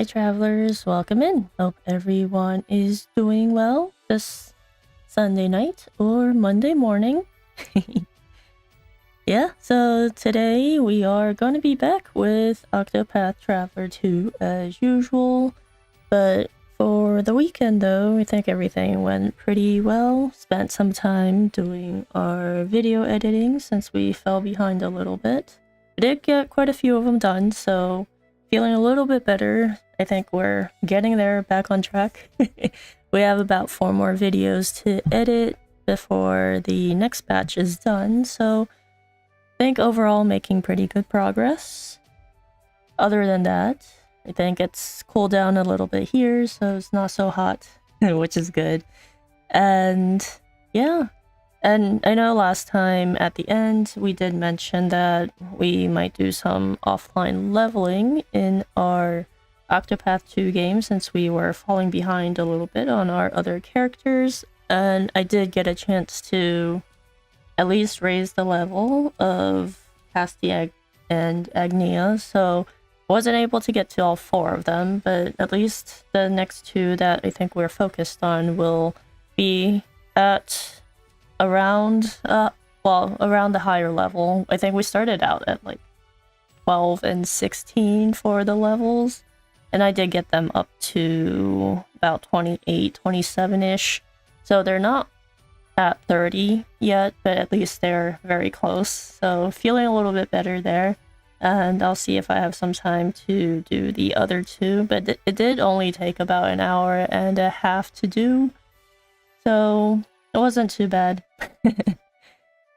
Hi travelers, welcome in. Hope everyone is doing well this Sunday night or Monday morning. Yeah, so today we are going to be back with Octopath Traveler 2 as usual. But for the weekend though, I think everything went pretty well. Spent some time doing our video editing since we fell behind a little bit. We did get quite a few of them done, so feeling a little bit better. I think we're getting there, back on track. We have about 4 more videos to edit before the next batch is done, so I think overall making pretty good progress. Other than that, I think it's cooled down a little bit here, so it's not so hot, which is good. And yeah, and I know last time at the end we did mention that we might do some offline leveling in our Octopath 2 game since we were falling behind a little bit on our other characters, and I did get a chance to at least raise the level of Castti and Agnia, so wasn't able to get to all 4 of them, but at least the next 2 that I think we're focused on will be at around around the higher level. I think we started out at like 12 and 16 for the levels, and I did get them up to about 28, 27-ish. So they're not at 30 yet, but at least they're very close. So feeling a little bit better there. And I'll see if I have some time to do the other 2, but it did only take about an hour and a half to do, so it wasn't too bad.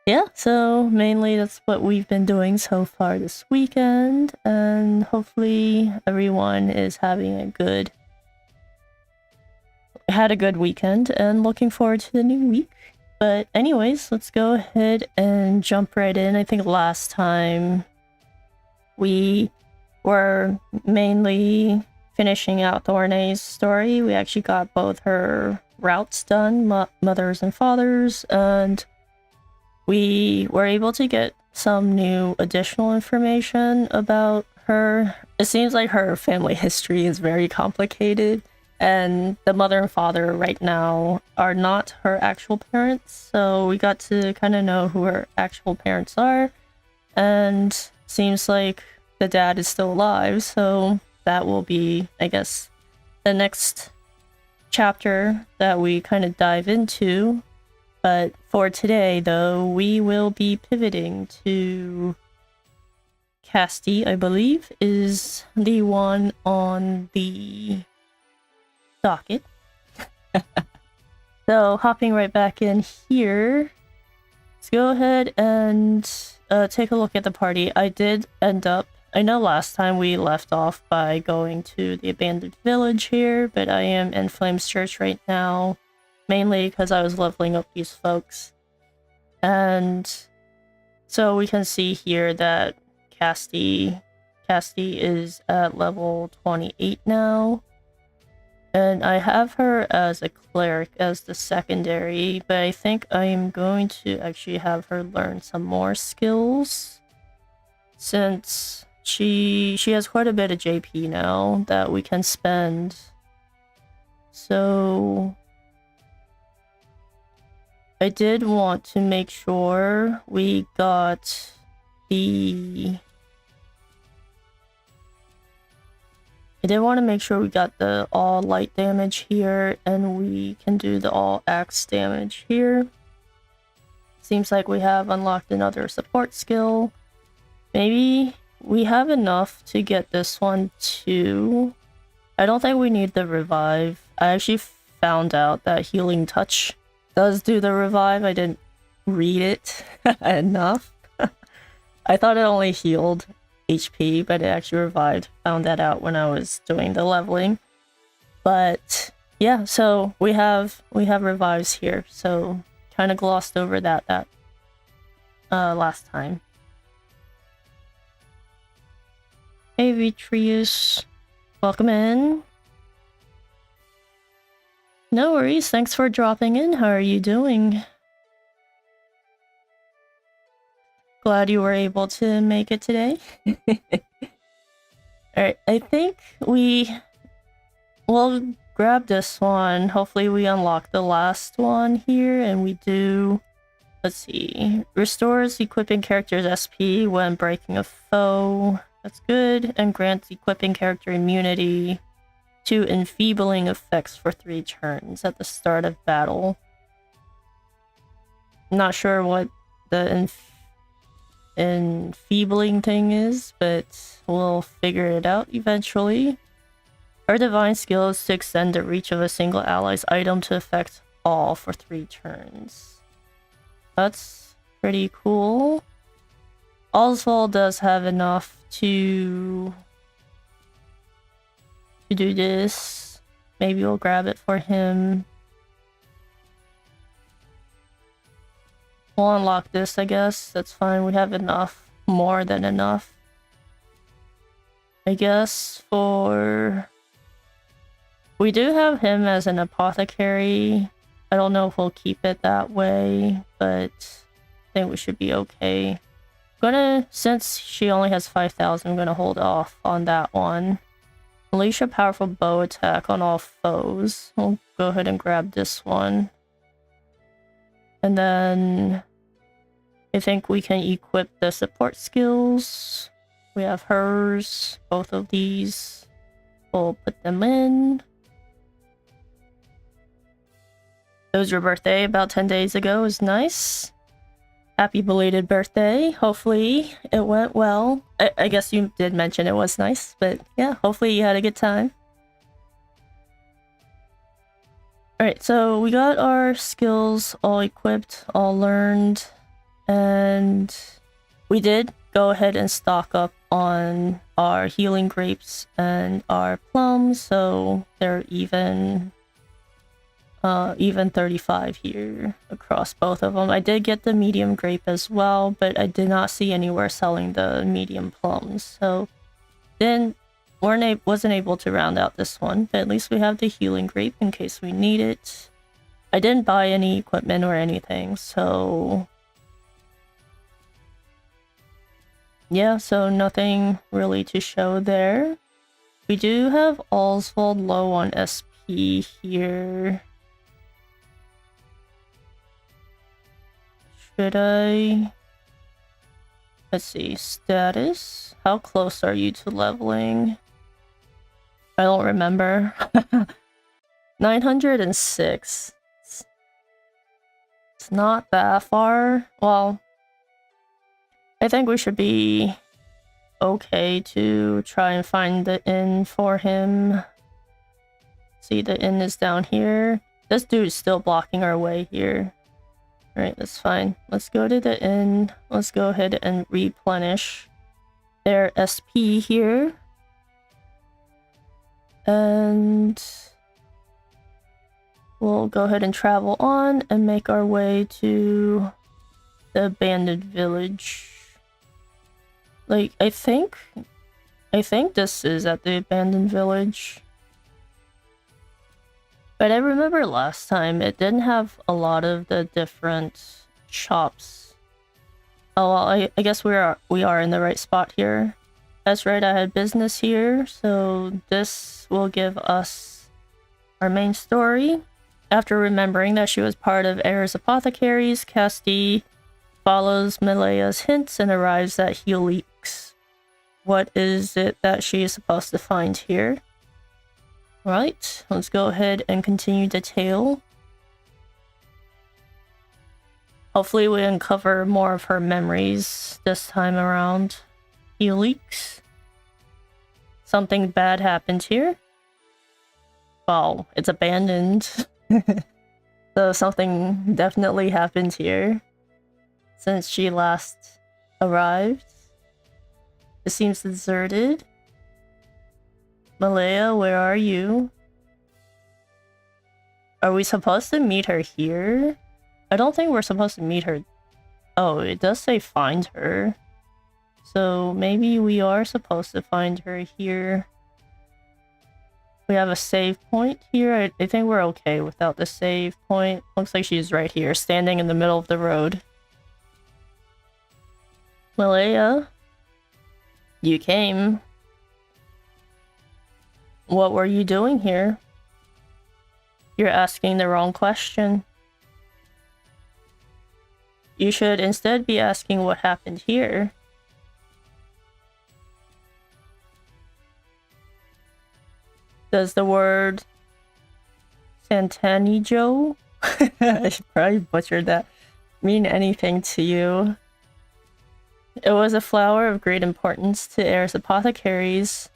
Yeah, so mainly that's what we've been doing so far this weekend, and hopefully everyone is having had a good weekend and looking forward to the new week. But anyways, let's go ahead and jump right in. I think last time we were mainly finishing out Thornay's story. We actually got both her routes done, mothers and fathers, and we were able to get some new additional information about her. It seems like her family history is very complicated, and the mother and father right now are not her actual parents, so we got to kind of know who her actual parents are, and seems like the dad is still alive, so that will be, I guess, the next chapter that we kind of dive into. But for today, though, we will be pivoting to Castti, I believe, is the one on the docket. So, hopping right back in here, let's go ahead and take a look at the party. I did end up, I know last time we left off by going to the abandoned village here, but I am in Flames Church right now, mainly because I was leveling up these folks. And so we can see here that Castti is at level 28 now. And I have her as a cleric, as the secondary, but I think I am going to actually have her learn some more skills, since she has quite a bit of JP now that we can spend. So I did want to make sure we got the all light damage here, and we can do the all axe damage here. Seems like we have unlocked another support skill. Maybe we have enough to get this one too. I don't think we need the revive. I actually found out that healing touch does do the revive. I didn't read it enough. I thought it only healed HP, but it actually revived. Found that out when I was doing the leveling. But yeah, so we have revives here, so kind of glossed over that last time. Hey Vitreus, welcome in. No worries, thanks for dropping in. How are you doing? Glad you were able to make it today. Alright, I think we we'll grab this one. Hopefully we unlock the last one here, and we do. Let's see. Restores equipping character's SP when breaking a foe. That's good. And grants equipping character immunity to enfeebling effects for 3 turns at the start of battle. Not sure what the enfeebling thing is, but we'll figure it out eventually. Her divine skill is to extend the reach of a single ally's item to affect all for 3 turns. That's pretty cool. Oswald does have enough to do this. Maybe we'll grab it for him. We'll unlock this, I guess. That's fine. We have enough. More than enough. I guess for... We do have him as an apothecary. I don't know if we'll keep it that way, but I think we should be okay. Since she only has 5,000, I'm gonna hold off on that one. Unleash a powerful bow attack on all foes. We'll go ahead and grab this one. And then I think we can equip the support skills. We have hers, both of these. We'll put them in. It was your birthday about 10 days ago. It was nice. Happy belated birthday. Hopefully it went well. I guess you did mention it was nice, but yeah, hopefully you had a good time. Alright, so we got our skills all equipped, all learned, and we did go ahead and stock up on our healing grapes and our plums, so they're even 35 here across both of them. I did get the medium grape as well, but I did not see anywhere selling the medium plums, so then wasn't able to round out this one, but at least we have the healing grape in case we need it. I didn't buy any equipment or anything, so yeah, so nothing really to show there. We do have Oswald low on SP here. Should I... Let's see, status? How close are you to leveling? I don't remember. 906. It's not that far. Well, I think we should be okay to try and find the inn for him. See, the inn is down here. This dude's still blocking our way here. Alright, that's fine. Let's go to the inn. Let's go ahead and replenish their SP here. And we'll go ahead and travel on and make our way to the abandoned village. Like, I think this is at the abandoned village. But I remember last time it didn't have a lot of the different shops. Oh well, I guess we are in the right spot here. That's right, I had business here, so this will give us our main story. After remembering that she was part of Air's apothecaries, Castti follows Malea's hints and arrives at Helix. What is it that she is supposed to find here? Right, let's go ahead and continue the tale. Hopefully we uncover more of her memories this time around. Helix. Something bad happened here. Well, it's abandoned. So something definitely happened here since she last arrived. It seems deserted. Malaya, where are you? Are we supposed to meet her here? I don't think we're supposed to meet her. Oh, it does say find her. So maybe we are supposed to find her here. We have a save point here. I think we're okay without the save point. Looks like she's right here, standing in the middle of the road. Malaya, you came. What were you doing here? You're asking the wrong question. You should instead be asking what happened here. Does the word Santanijo, I probably butchered that, mean anything to you? It was a flower of great importance to Air's apothecaries.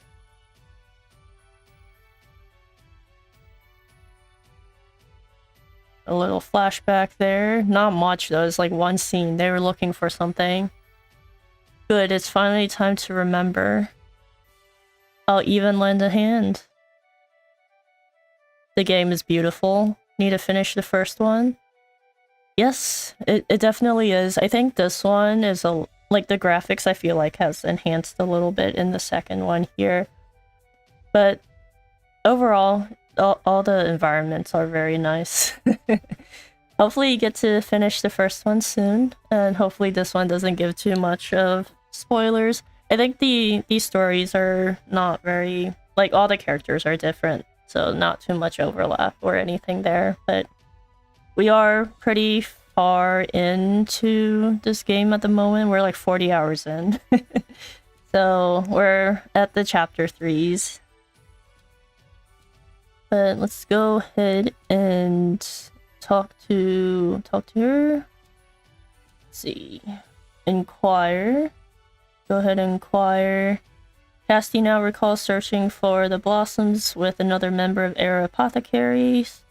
A little flashback there. Not much though, it's like one scene. They were looking for something. Good, it's finally time to remember. I'll even lend a hand. The game is beautiful. Need to finish the first one? Yes, it definitely is. I think this one is like the graphics I feel like has enhanced a little bit in the second one here. But overall, all the environments are very nice. Hopefully you get to finish the first one soon, and hopefully this one doesn't give too much of spoilers. I think these stories are not very, like, all the characters are different, so not too much overlap or anything there, but we are pretty far into this game at the moment. We're like 40 hours in. So we're at the chapter 3s. But let's go ahead and talk to her. Let's see. Inquire. Go ahead and inquire. Castti now recalls searching for the blossoms with another member of Era Apothecaries.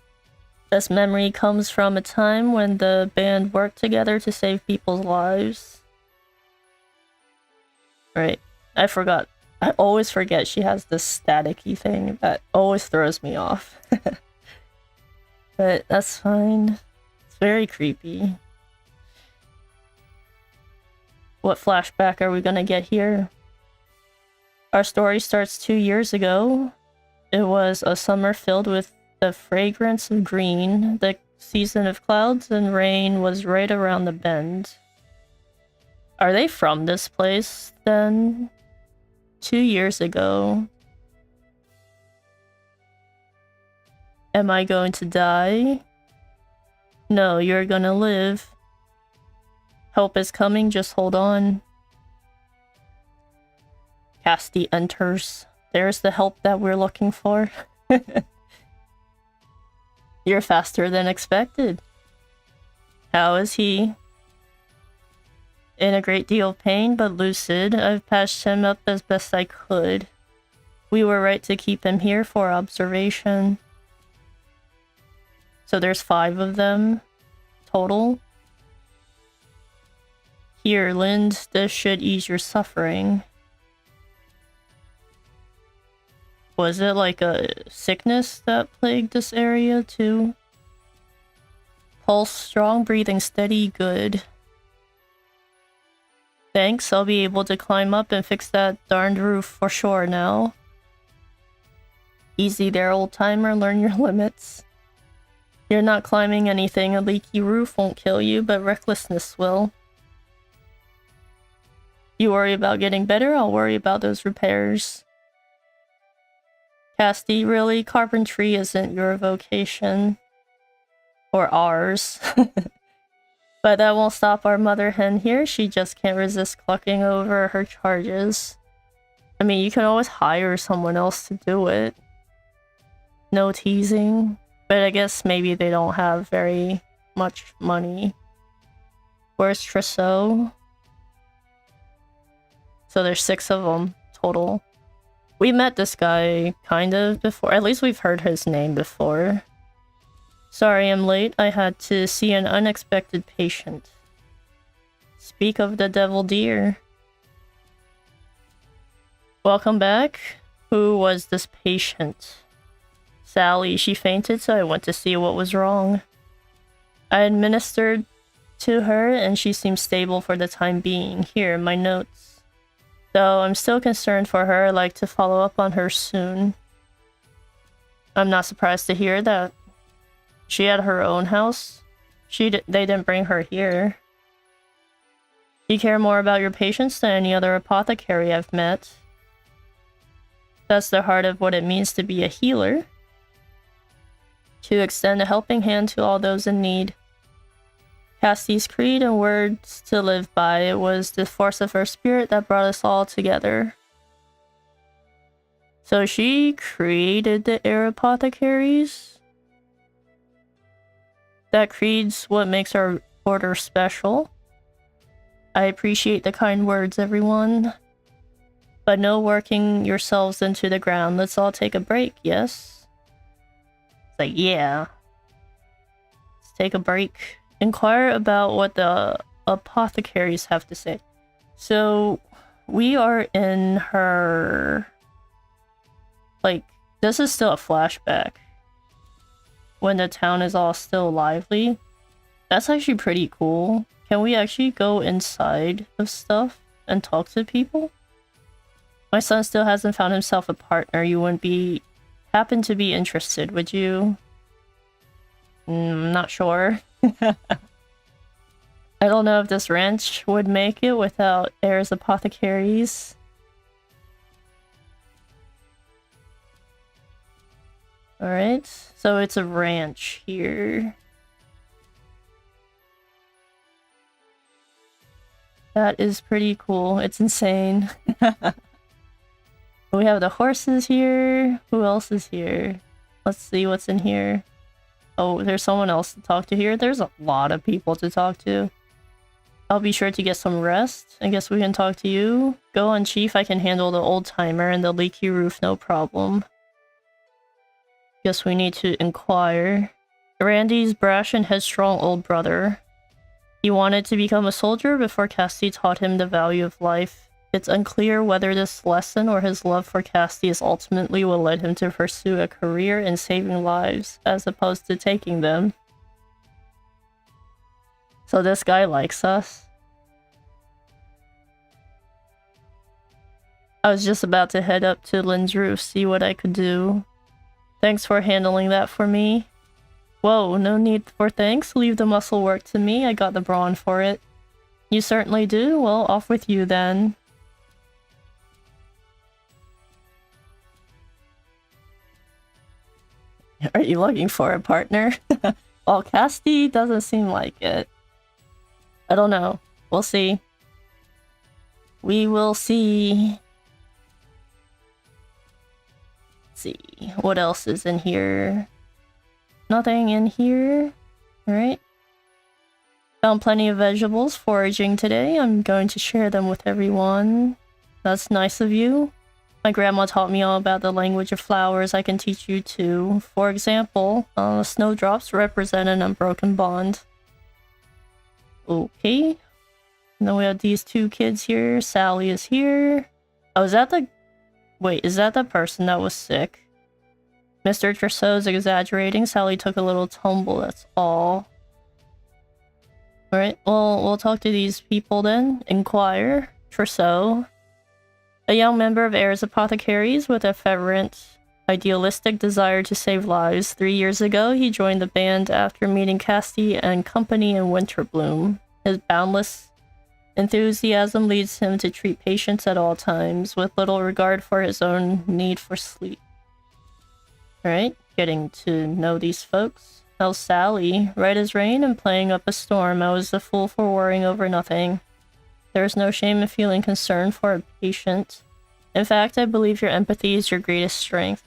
This memory comes from a time when the band worked together to save people's lives. Right. I forgot. I always forget she has this staticky thing that always throws me off. But that's fine. It's very creepy. What flashback are we gonna get here? Our story starts 2 years ago. It was a summer filled with the fragrance of green. The season of clouds and rain was right around the bend. Are they from this place, then? 2 years ago. Am I going to die? No, you're gonna live. Help is coming, just hold on. Castti enters. There's the help that we're looking for. You're faster than expected. How is he? In a great deal of pain, but lucid. I've patched him up as best I could. We were right to keep him here for observation. So there's 5 of them total. Here, Lind, this should ease your suffering. Was it like a sickness that plagued this area too? Pulse strong, breathing steady, good. Thanks, I'll be able to climb up and fix that darned roof for sure now. Easy there, old-timer, learn your limits. You're not climbing anything, a leaky roof won't kill you, but recklessness will. You worry about getting better, I'll worry about those repairs. Castti, really? Carpentry isn't your vocation. Or ours. But that won't stop our mother hen here, she just can't resist clucking over her charges. I mean, you can always hire someone else to do it. No teasing. But I guess maybe they don't have very much money. Where's Trousseau? So there's 6 of them total. We met this guy kind of before. At least we've heard his name before. Sorry I'm late. I had to see an unexpected patient. Speak of the devil deer. Welcome back. Who was this patient? Sally. She fainted, so I went to see what was wrong. I administered to her, and she seems stable for the time being. Here, my notes. Though I'm still concerned for her, I'd like to follow up on her soon. I'm not surprised to hear that. She had her own house. They didn't bring her here. You care more about your patients than any other apothecary I've met. That's the heart of what it means to be a healer. to extend a helping hand to all those in need. Casti's creed and words to live by, it was the force of her spirit that brought us all together. So she created the air apothecaries. That creed's what makes our order special. I appreciate the kind words, everyone. But no working yourselves into the ground. Let's all take a break, yes? It's like, yeah. Let's take a break. Inquire about what the apothecaries have to say. So, we are in her... Like, this is still a flashback. When the town is all still lively. That's actually pretty cool. Can we actually go inside of stuff and talk to people? My son still hasn't found himself a partner. You wouldn't happen to be interested, would you? Not sure. I don't know if this ranch would make it without Air's apothecaries. Alright, so it's a ranch here. That is pretty cool. It's insane. We have the horses here. Who else is here? Let's see what's in here. Oh, there's someone else to talk to here. There's a lot of people to talk to. I'll be sure to get some rest. I guess we can talk to you. Go on, Chief. I can handle the old timer and the leaky roof, no problem. Guess we need to inquire. Randy's brash and headstrong old brother. He wanted to become a soldier before Cassti taught him the value of life. It's unclear whether this lesson or his love for Cassti is ultimately what led him to pursue a career in saving lives, as opposed to taking them. So this guy likes us. I was just about to head up to Lynn's roof, see what I could do. Thanks for handling that for me. Whoa, no need for thanks. Leave the muscle work to me. I got the brawn for it. You certainly do? Well, off with you then. Are you looking for a partner? Well, Castti doesn't seem like it. I don't know. We'll see. We will see. Let's see. What else is in here? Nothing in here. Alright. Found plenty of vegetables foraging today. I'm going to share them with everyone. That's nice of you. My grandma taught me all about the language of flowers. I can teach you too. For example, snowdrops represent an unbroken bond. Okay. And then we have these two kids here. Sally is here. Oh, is that the... Wait, is that the person that was sick? Mr. Trousseau's exaggerating. Sally took a little tumble, that's all. Alright, well, we'll talk to these people then. Inquire. Trousseau. A young member of Air's Apothecaries with a fervent, idealistic desire to save lives. 3 years ago, he joined the band after meeting Cassti and company in Winterbloom. His boundless enthusiasm leads him to treat patients at all times, with little regard for his own need for sleep. Alright, getting to know these folks. How's Sally? Right as rain and playing up a storm. I was a fool for worrying over nothing. There is no shame in feeling concern for a patient. In fact, I believe your empathy is your greatest strength.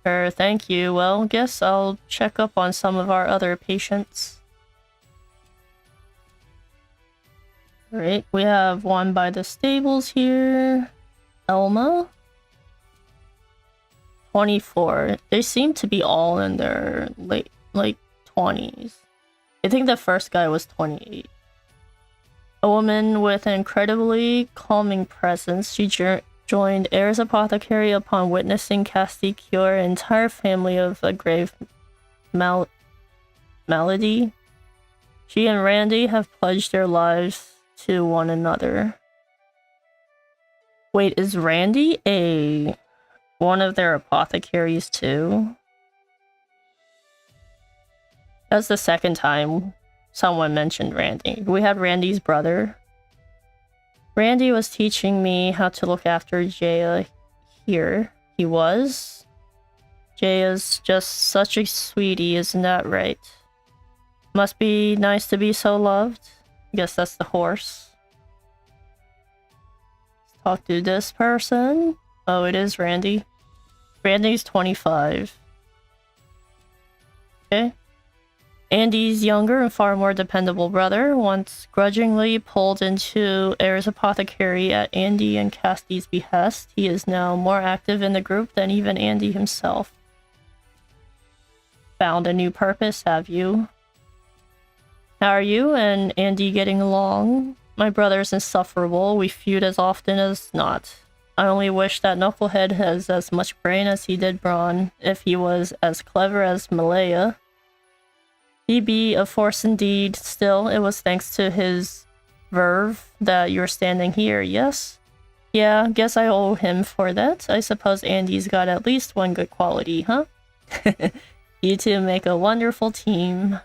Thank you. Well, guess I'll check up on some of our other patients. Alright, we have one by the stables here. Elma. 24. They seem to be all in their late, 20s. I think the first guy was 28. A woman with an incredibly calming presence. She joined Air's Apothecary upon witnessing Cassti cure an entire family of a grave malady. She and Randy have pledged their lives to one another. Wait, is Randy one of their apothecaries too? That's the second time someone mentioned Randy. We had Randy's brother. Randy was teaching me how to look after Jaya here. He was? Jay is just such a sweetie, isn't that right? Must be nice to be so loved. I guess that's the horse. Let's talk to this person. Oh, it is Randy. Randy's 25. Okay. Andy's younger and far more dependable brother, once grudgingly pulled into Air's apothecary at Andy and Cassti's behest, he is now more active in the group than even Andy himself. Found a new purpose, have you? How are you and Andy getting along? My brother's insufferable. We feud as often as not. I only wish that Knucklehead has as much brain as he did Brawn. If he was as clever as Malaya, he'd be a force indeed. Still, it was thanks to his verve that you're standing here, yes? Yeah, guess I owe him for that. I suppose Andy's got at least one good quality, huh? You two make a wonderful team.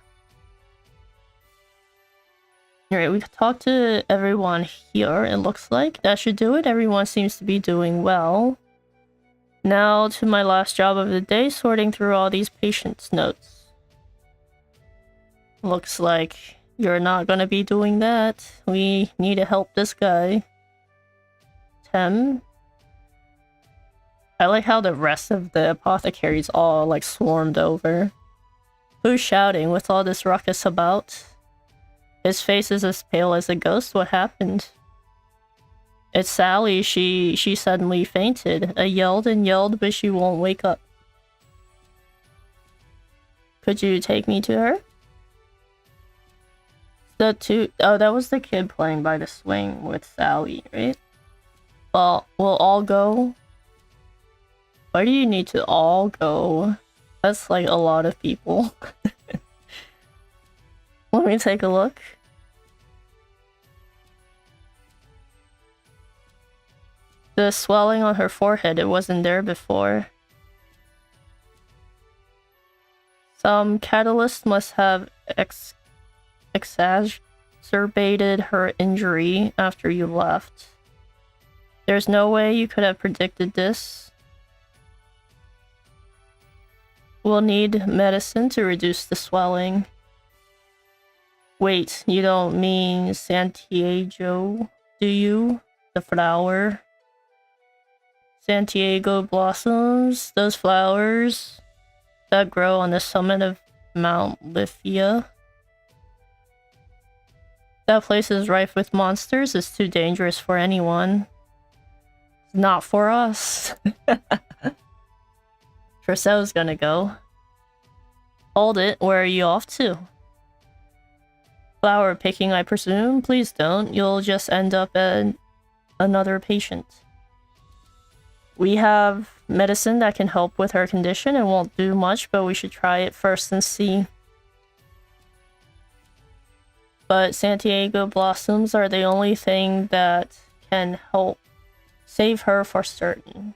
Alright, we've talked to everyone here, it looks like. That should do it. Everyone seems to be doing well. Now to my last job of the day, sorting through all these patients' notes. Looks like you're not gonna be doing that. We need to help this guy. Tem. I like how the rest of the apothecaries all like swarmed over. Who's shouting? What's all this ruckus about? His face is as pale as a ghost. What happened? It's Sally. She suddenly fainted. I yelled and yelled, but she won't wake up. Could you take me to her? Oh, that was the kid playing by the swing with Sally, right? Well, we'll all go. Why do you need to all go? That's like a lot of people. Let me take a look. The swelling on her forehead, it wasn't there before. Some catalyst must have exacerbated her injury after you left. There's no way you could have predicted this. We'll need medicine to reduce the swelling. Wait, you don't mean Santiago, do you? The flower? Santiago blossoms? Those flowers that grow on the summit of Mount Lithia? That place is rife with monsters. It's too dangerous for anyone. Not for us. Trousseau's gonna go. Hold it, where are you off to? Flower picking, I presume? Please don't. You'll just end up another patient. We have medicine that can help with her condition. It won't do much, but we should try it first and see. But Santiago blossoms are the only thing that can help save her for certain.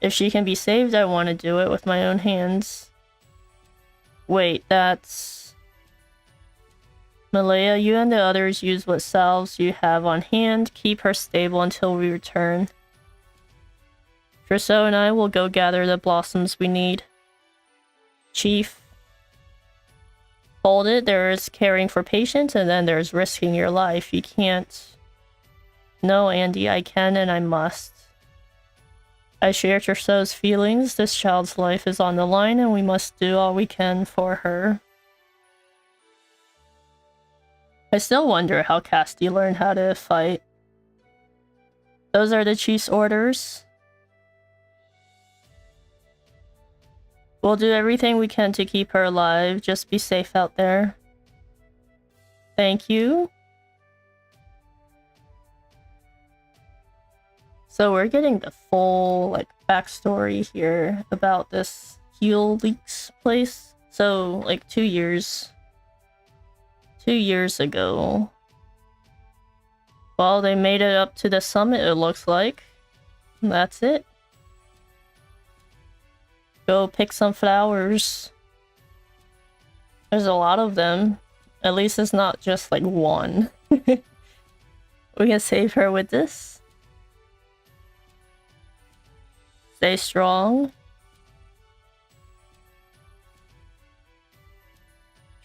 If she can be saved, I want to do it with my own hands. Wait, that's... Malaya, you and the others use what salves you have on hand. Keep her stable until we return. Trousseau and I will go gather the blossoms we need. Chief. Hold it, there's caring for patients and then there's risking your life. You can't... No, Andy, I can and I must. I share Trousseau's feelings. This child's life is on the line and we must do all we can for her. I still wonder how Castti learned how to fight. Those are the chief's orders. We'll do everything we can to keep her alive. Just be safe out there. Thank you. So we're getting the full like backstory here about this Heel Leaks place. So like 2 years ago. Well, they made it up to the summit, it looks like. That's it. Go pick some flowers. There's a lot of them. At least it's not just like one. We can save her with this. Stay strong.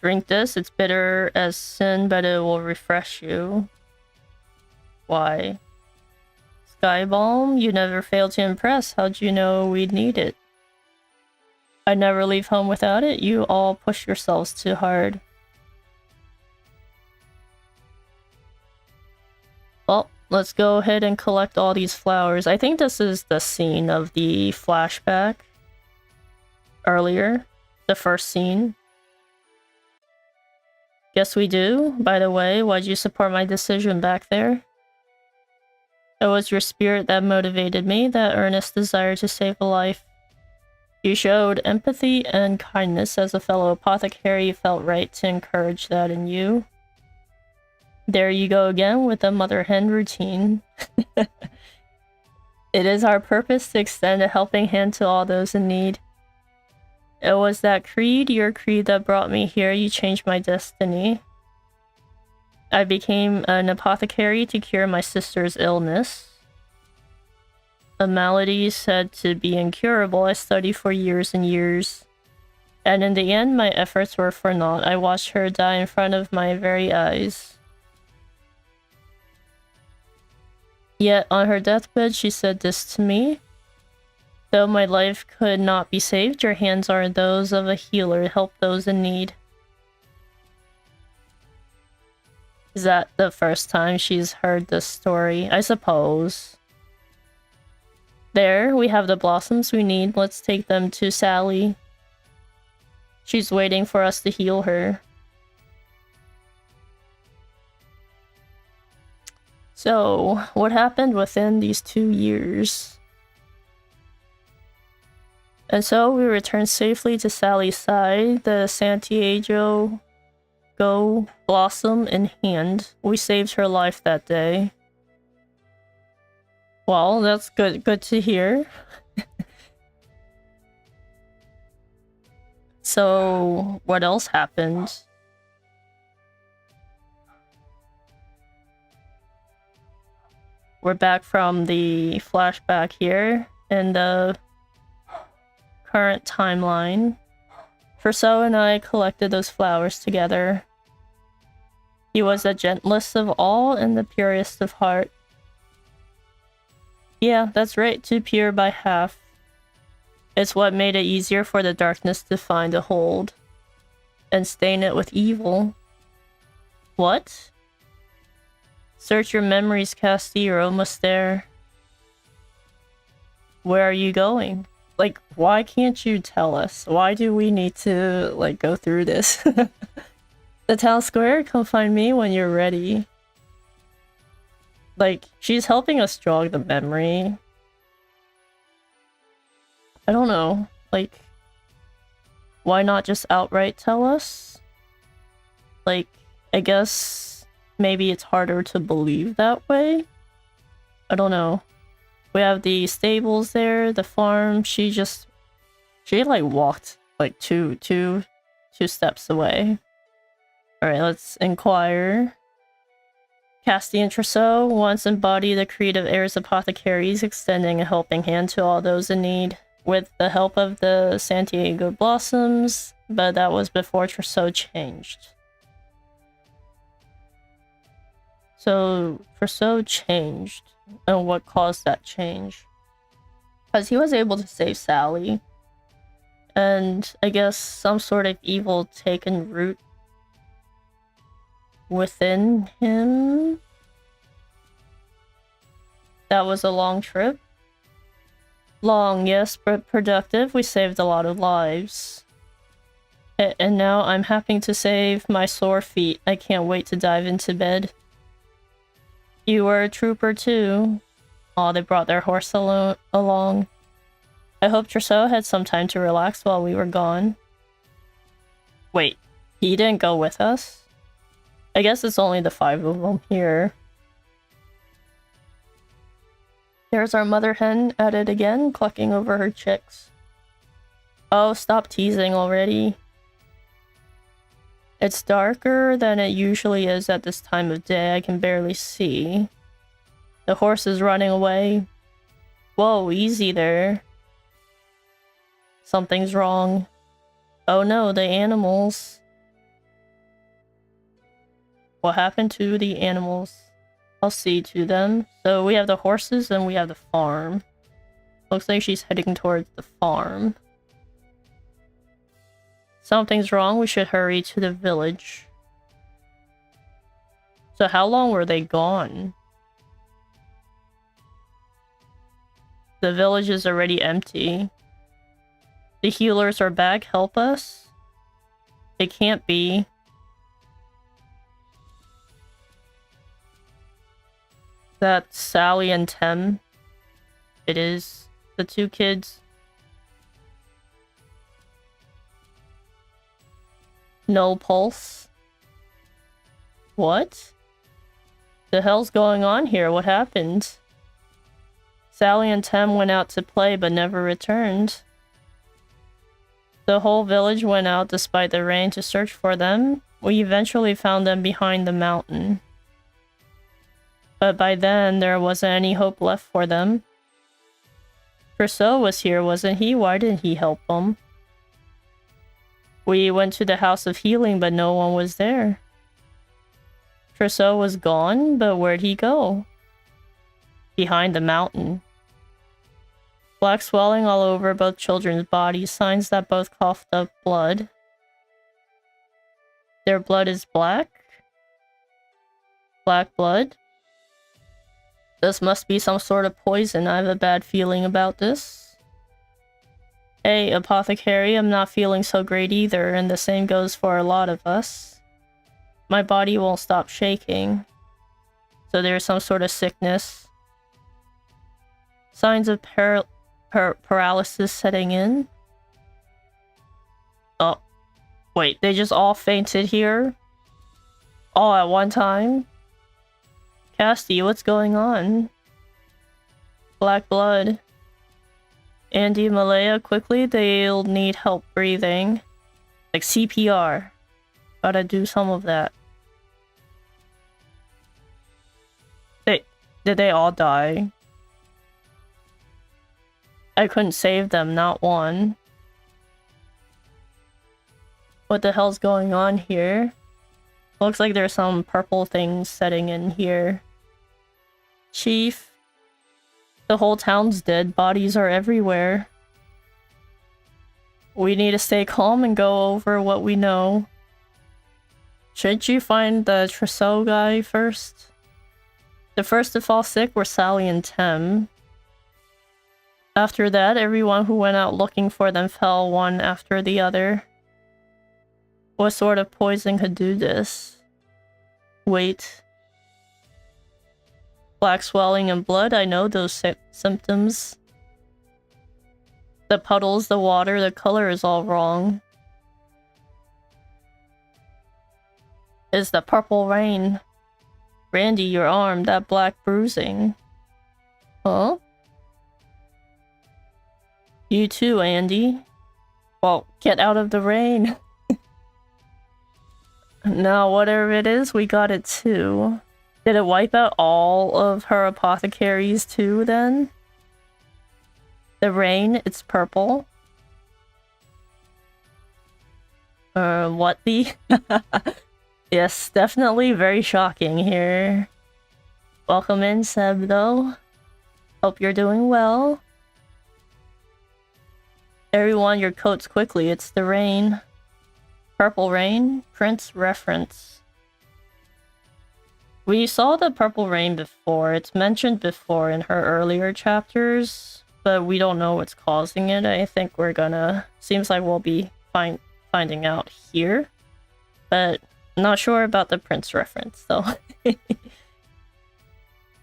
Drink this. It's bitter as sin, but it will refresh you. Why? Sky Balm? You never fail to impress. How'd you know we'd need it? I'd never leave home without it. You all push yourselves too hard. Well, let's go ahead and collect all these flowers. I think this is the scene of the flashback earlier. The first scene. Guess we do. By the way, why'd you support my decision back there? It was your spirit that motivated me, that earnest desire to save a life. You showed empathy and kindness as a fellow apothecary. You felt right to encourage that in you. There you go again with the mother hen routine. It is our purpose to extend a helping hand to all those in need. It was that creed, your creed, that brought me here. You changed my destiny. I became an apothecary to cure my sister's illness. A malady said to be incurable. I studied for years and years. And in the end, my efforts were for naught. I watched her die in front of my very eyes. Yet on her deathbed, she said this to me. Though my life could not be saved, your hands are those of a healer. Help those in need. Is that the first time she's heard this story? I suppose. There, we have the blossoms we need. Let's take them to Sally. She's waiting for us to heal her. So, what happened within these 2 years? And so we returned safely to Sally's side, the Santiago Go blossom in hand. We saved her life that day. Well, that's good to hear. So, what else happened? We're back from the flashback here in the current timeline. Perso and I collected those flowers together. He was the gentlest of all and the purest of heart. Yeah, that's right, too pure by half. It's what made it easier for the darkness to find a hold and stain it with evil. What? Search your memories, Castti, you're almost there. Where are you going? Like, why can't you tell us? Why do we need to, like, go through this? The town square, come find me when you're ready. Like, she's helping us jog the memory. I don't know. Like, why not just outright tell us? Like, I guess maybe it's harder to believe that way? I don't know. We have the stables there, the farm. She like walked like two steps away. Alright, let's inquire. Castti and Trousseau once embodied the creed of heirs apothecaries, extending a helping hand to all those in need, with the help of the Santiago blossoms, but that was before Trousseau changed. So, Trousseau changed, and what caused that change? Because he was able to save Sally, and I guess some sort of evil taken root within him. That was a long trip. Long, yes, but productive. We saved a lot of lives. And now I'm happy to save my sore feet. I can't wait to dive into bed. You were a trooper too. Aw, they brought their horse along. I hope Trousseau had some time to relax while we were gone. Wait, he didn't go with us? I guess it's only the 5 of them here. There's our mother hen at it again, clucking over her chicks. Oh, stop teasing already. It's darker than it usually is at this time of day. I can barely see. The horse is running away. Whoa, easy there. Something's wrong. Oh no, the animals. What happened to the animals? I'll see to them. So we have the horses and we have the farm. Looks like she's heading towards the farm. Something's wrong. We should hurry to the village. So how long were they gone? The village is already empty. The healers are back. Help us? It can't be. That's Sally and Tim. It is. The two kids. No pulse. What? The hell's going on here? What happened? Sally and Tim went out to play but never returned. The whole village went out despite the rain to search for them. We eventually found them behind the mountain. But by then, there wasn't any hope left for them. Trousseau was here, wasn't he? Why didn't he help them? We went to the House of Healing, but no one was there. Trousseau was gone, but where'd he go? Behind the mountain. Black swelling all over both children's bodies, signs that both coughed up blood. Their blood is black? Black blood? This must be some sort of poison. I have a bad feeling about this. Hey, apothecary, I'm not feeling so great either, and the same goes for a lot of us. My body won't stop shaking. So there's some sort of sickness. Signs of paralysis setting in. Oh, wait, they just all fainted here? All at one time? Castti, what's going on? Black blood. Andy, Malaya, quickly, they'll need help breathing. Like CPR. Gotta do some of that. Did they all die? I couldn't save them, not one. What the hell's going on here? Looks like there's some purple things setting in here. Chief. The whole town's dead. Bodies are everywhere. We need to stay calm and go over what we know. Shouldn't you find the Trousseau guy first? The first to fall sick were Sally and Tim. After that, everyone who went out looking for them fell one after the other. What sort of poison could do this? Wait. Black swelling and blood, I know those symptoms. The puddles, the water, the color is all wrong. It's the purple rain. Randy, your arm, that black bruising. Huh? You too, Andy. Well, get out of the rain. Now, whatever it is, we got it too. Did it wipe out all of her apothecaries too, then? The rain, it's purple. What the? Yes, definitely very shocking here. Welcome in, Seb, though. Hope you're doing well. Everyone, your coats quickly, it's the rain. Purple rain, Prince reference. We saw the purple rain before. It's mentioned before in her earlier chapters, but we don't know what's causing it. I think we're gonna... Seems like we'll be finding out here. But not sure about the Prince reference, though.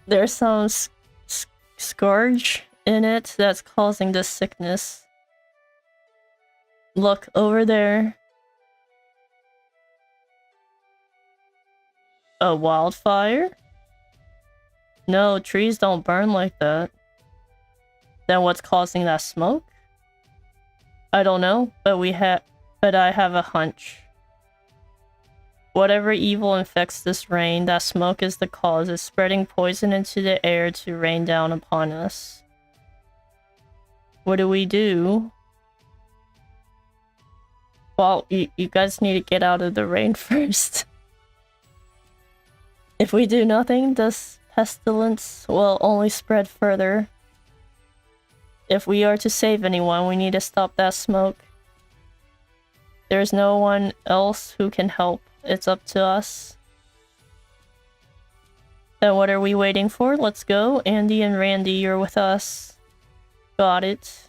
There's some scourge in it that's causing this sickness. Look, over there. A wildfire? No, trees don't burn like that. Then what's causing that smoke? I don't know, but I have a hunch. Whatever evil infects this rain, that smoke is the cause. It's spreading poison into the air to rain down upon us. What do we do? Well, you guys need to get out of the rain first. If we do nothing, this pestilence will only spread further. If we are to save anyone, we need to stop that smoke. There's no one else who can help. It's up to us. Then what are we waiting for? Let's go. Andy and Randy, you're with us. Got it.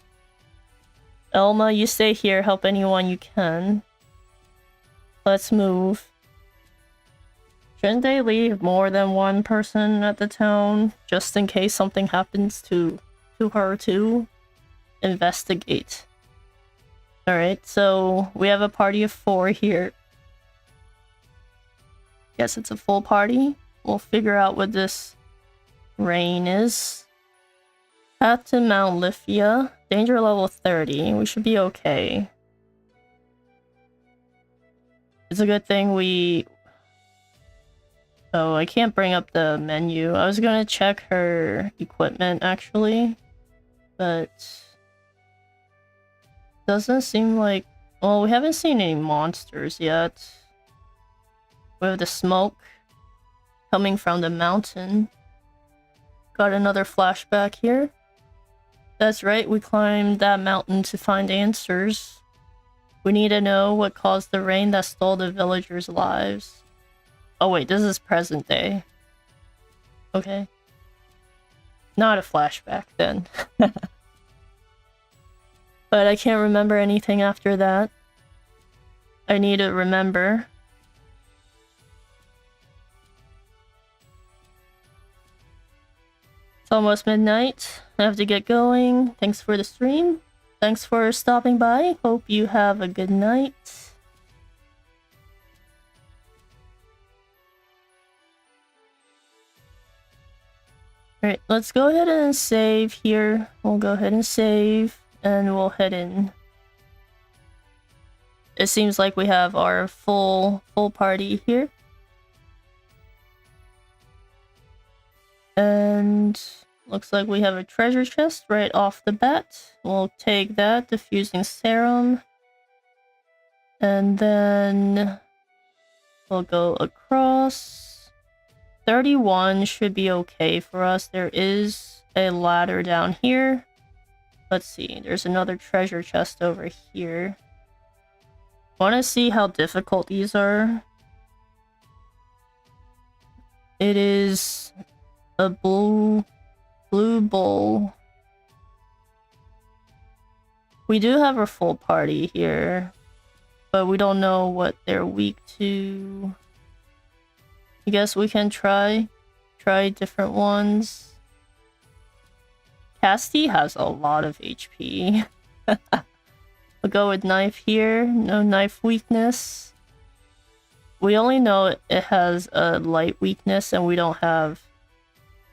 Elma, you stay here. Help anyone you can. Let's move. Shouldn't they leave more than one person at the town? Just in case something happens to her too? Investigate. Alright, so we have a party of 4 here. Guess it's a full party. We'll figure out what this rain is. Path to Mount Lithia. Danger level 30. We should be okay. It's a good thing we... Oh, I can't bring up the menu. I was gonna check her equipment, actually. But... doesn't seem like... Well, we haven't seen any monsters yet. We have the smoke coming from the mountain. Got another flashback here. That's right, we climbed that mountain to find answers. We need to know what caused the rain that stole the villagers' lives. Oh wait, this is present day. Okay. Not a flashback then. But I can't remember anything after that. I need to remember. It's almost midnight. I have to get going. Thanks for the stream. Thanks for stopping by. Hope you have a good night. Alright, let's go ahead and save here. We'll go ahead and save, and we'll head in. It seems like we have our full party here. And looks like we have a treasure chest right off the bat. We'll take that, diffusing serum. And then we'll go across. 31 should be okay for us. There is a ladder down here. Let's see, there's another treasure chest over here. Want to see how difficult these are? It is a blue bowl. We do have a full party here, but we don't know what they're weak to. I guess we can try different ones. Castti has a lot of HP. We'll go with knife here. No knife weakness. We only know it has a light weakness, and we don't have...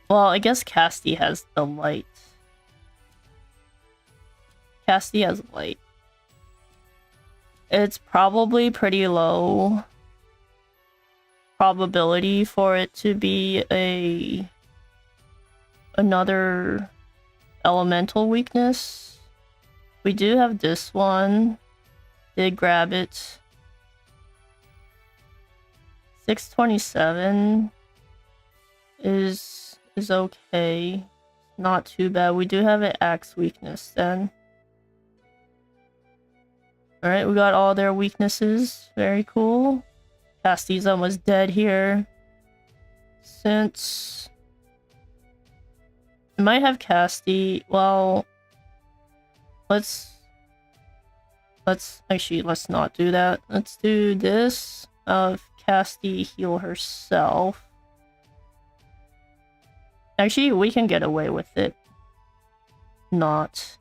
Well, I guess Castti has the light. Castti has light. It's probably pretty low probability for it to be another elemental weakness. We do have this one. Did grab it. 627 is okay. Not too bad. We do have an axe weakness then. Alright, we got all their weaknesses. Very cool. Casti's almost dead here. Since I might have Castti. Well, let's not do that. Let's do this. Castti heal herself. Actually, we can get away with it. Not.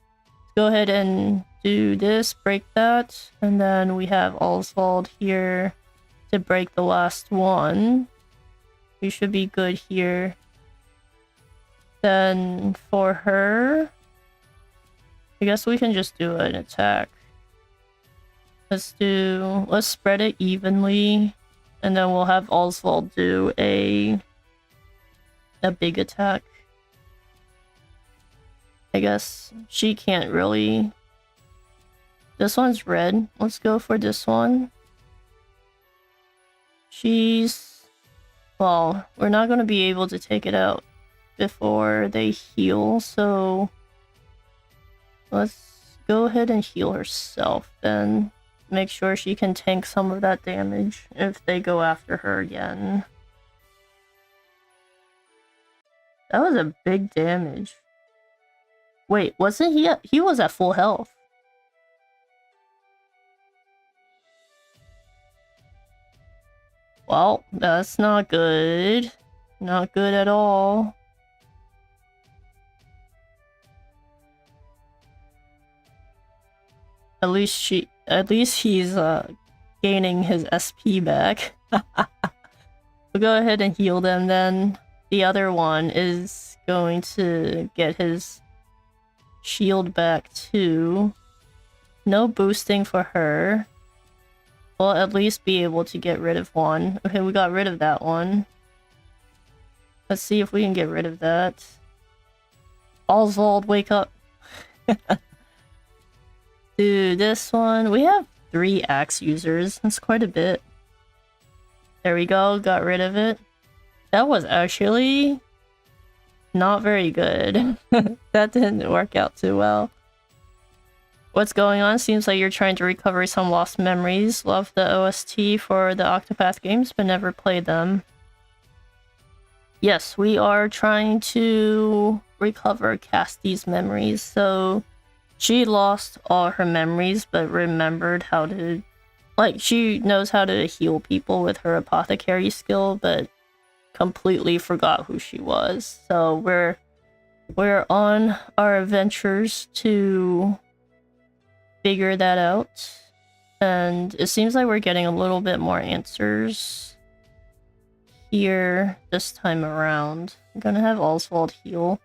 Go ahead and do this, break that, and then we have Oswald here to break the last one. We should be good here. Then for her, I guess we can just do an attack. Let's spread it evenly, and then we'll have Oswald do a big attack. I guess she can't really... This one's red. Let's go for this one. She's Well, we're not going to be able to take it out before they heal, so let's go ahead and heal herself then. Make sure she can tank some of that damage if they go after her again. That was a big damage. Wait, wasn't he he was at full health. Well, that's not good. Not good at all. At least he's gaining his SP back. We'll go ahead and heal them then. The other one is going to get his shield back too. No boosting for her. We'll at least be able to get rid of one. Okay, we got rid of that one. Let's see if we can get rid of that. Oswald, wake up. Dude, this one. We have 3 axe users. That's quite a bit. There we go, got rid of it. That was actually not very good. That didn't work out too well. What's going on? Seems like you're trying to recover some lost memories. Love the OST for the Octopath games, but never played them. Yes, we are trying to recover Cassti's memories. So she lost all her memories, but remembered how to... Like, she knows how to heal people with her apothecary skill, but completely forgot who she was. So we're on our adventures to figure that out, and it seems like we're getting a little bit more answers here this time around. I'm gonna have Oswald heal,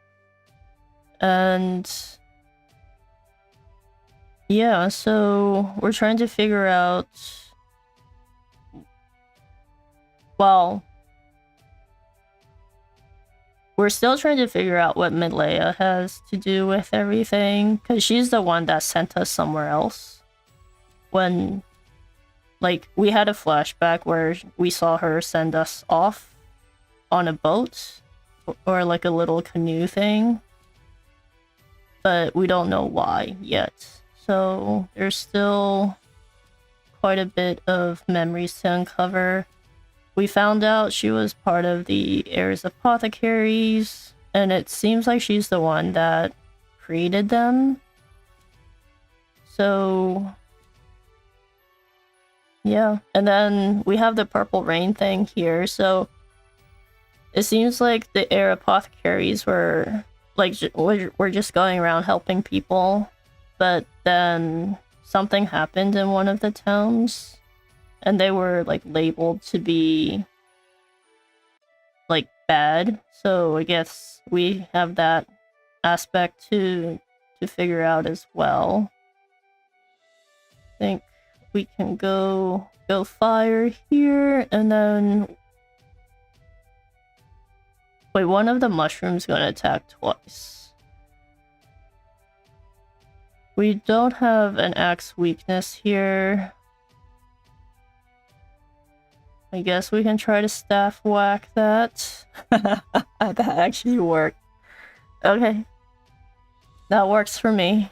and yeah, so we're trying to figure out, well, we're still trying to figure out what Midleia has to do with everything, because she's the one that sent us somewhere else. When, like, we had a flashback where we saw her send us off on a boat, or like a little canoe thing, but we don't know why yet. So there's still quite a bit of memories to uncover. We found out she was part of the Heirs Apothecaries, and it seems like she's the one that created them. So yeah, and then we have the Purple Rain thing here, so it seems like the Heir Apothecaries were like we're just going around helping people, but then something happened in one of the towns, and they were like labeled to be like bad. So I guess we have that aspect to figure out as well. I think we can go fire here, and then wait, one of the mushrooms gonna attack twice. We don't have an axe weakness here. I guess we can try to staff whack that. That actually worked. Okay. That works for me.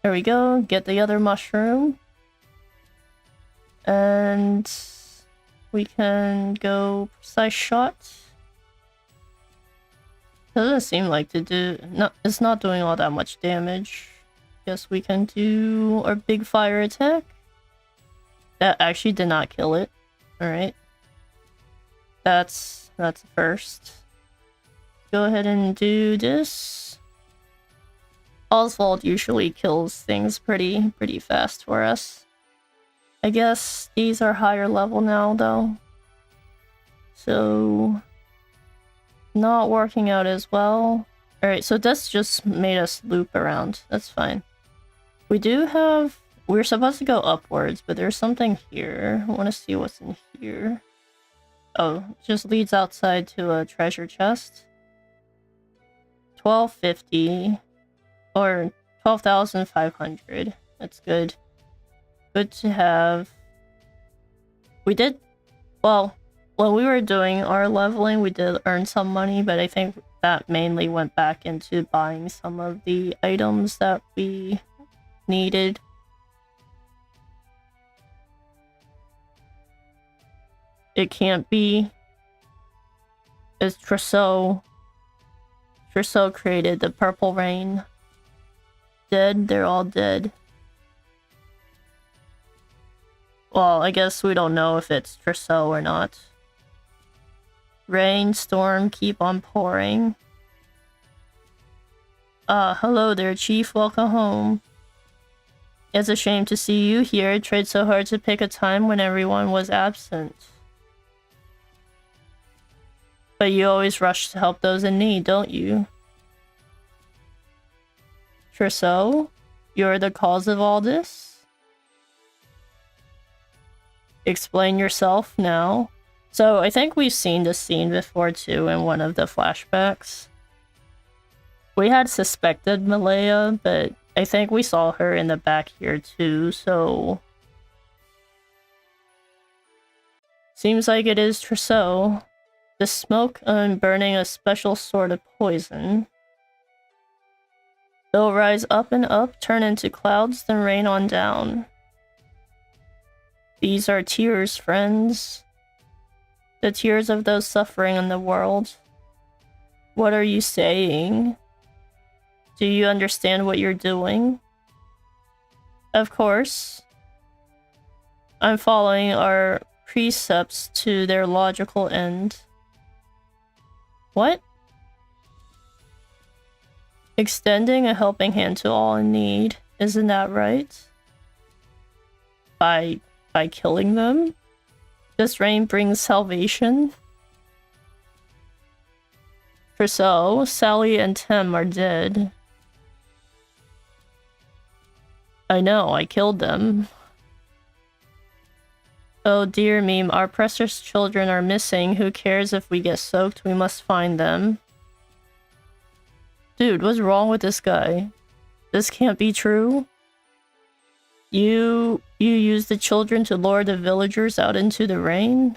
There we go. Get the other mushroom. And we can go precise shot. Doesn't seem like to do... No, it's not doing all that much damage. Guess we can do our big fire attack. That actually did not kill it. Alright. That's a first. Go ahead and do this. Oswald usually kills things pretty fast for us. I guess these are higher level now though. So not working out as well. Alright, so this just made us loop around. That's fine. We do have... We're supposed to go upwards, but there's something here. I want to see what's in here. Oh, it just leads outside to a treasure chest. 1250. Or 12,500. That's good. Good to have. We did... Well, when we were doing our leveling, we did earn some money, but I think that mainly went back into buying some of the items that we needed. It can't be. It's Trousseau. Trousseau created the purple rain. Dead? They're all dead. Well, I guess we don't know if it's Trousseau or not. Rain, storm, keep on pouring. Hello there, Chief. Welcome home. It's a shame to see you here. I tried so hard to pick a time when everyone was absent. But you always rush to help those in need, don't you? Trousseau? You're the cause of all this? Explain yourself now. So I think we've seen this scene before too in one of the flashbacks. We had suspected Malaya, but I think we saw her in the back here too, so... Seems like it is Trousseau. The smoke and burning a special sort of poison. It'll rise up and up, turn into clouds, then rain on down. These are tears, friends. The tears of those suffering in the world. What are you saying? Do you understand what you're doing? Of course. I'm following our precepts to their logical end. What? Extending a helping hand to all in need. Isn't that right? By killing them? This rain brings salvation? Trousseau, Sally and Tim are dead. I know, I killed them. Oh dear me, our precious children are missing. Who cares if we get soaked? We must find them. Dude, what's wrong with this guy? This can't be true. You used the children to lure the villagers out into the rain?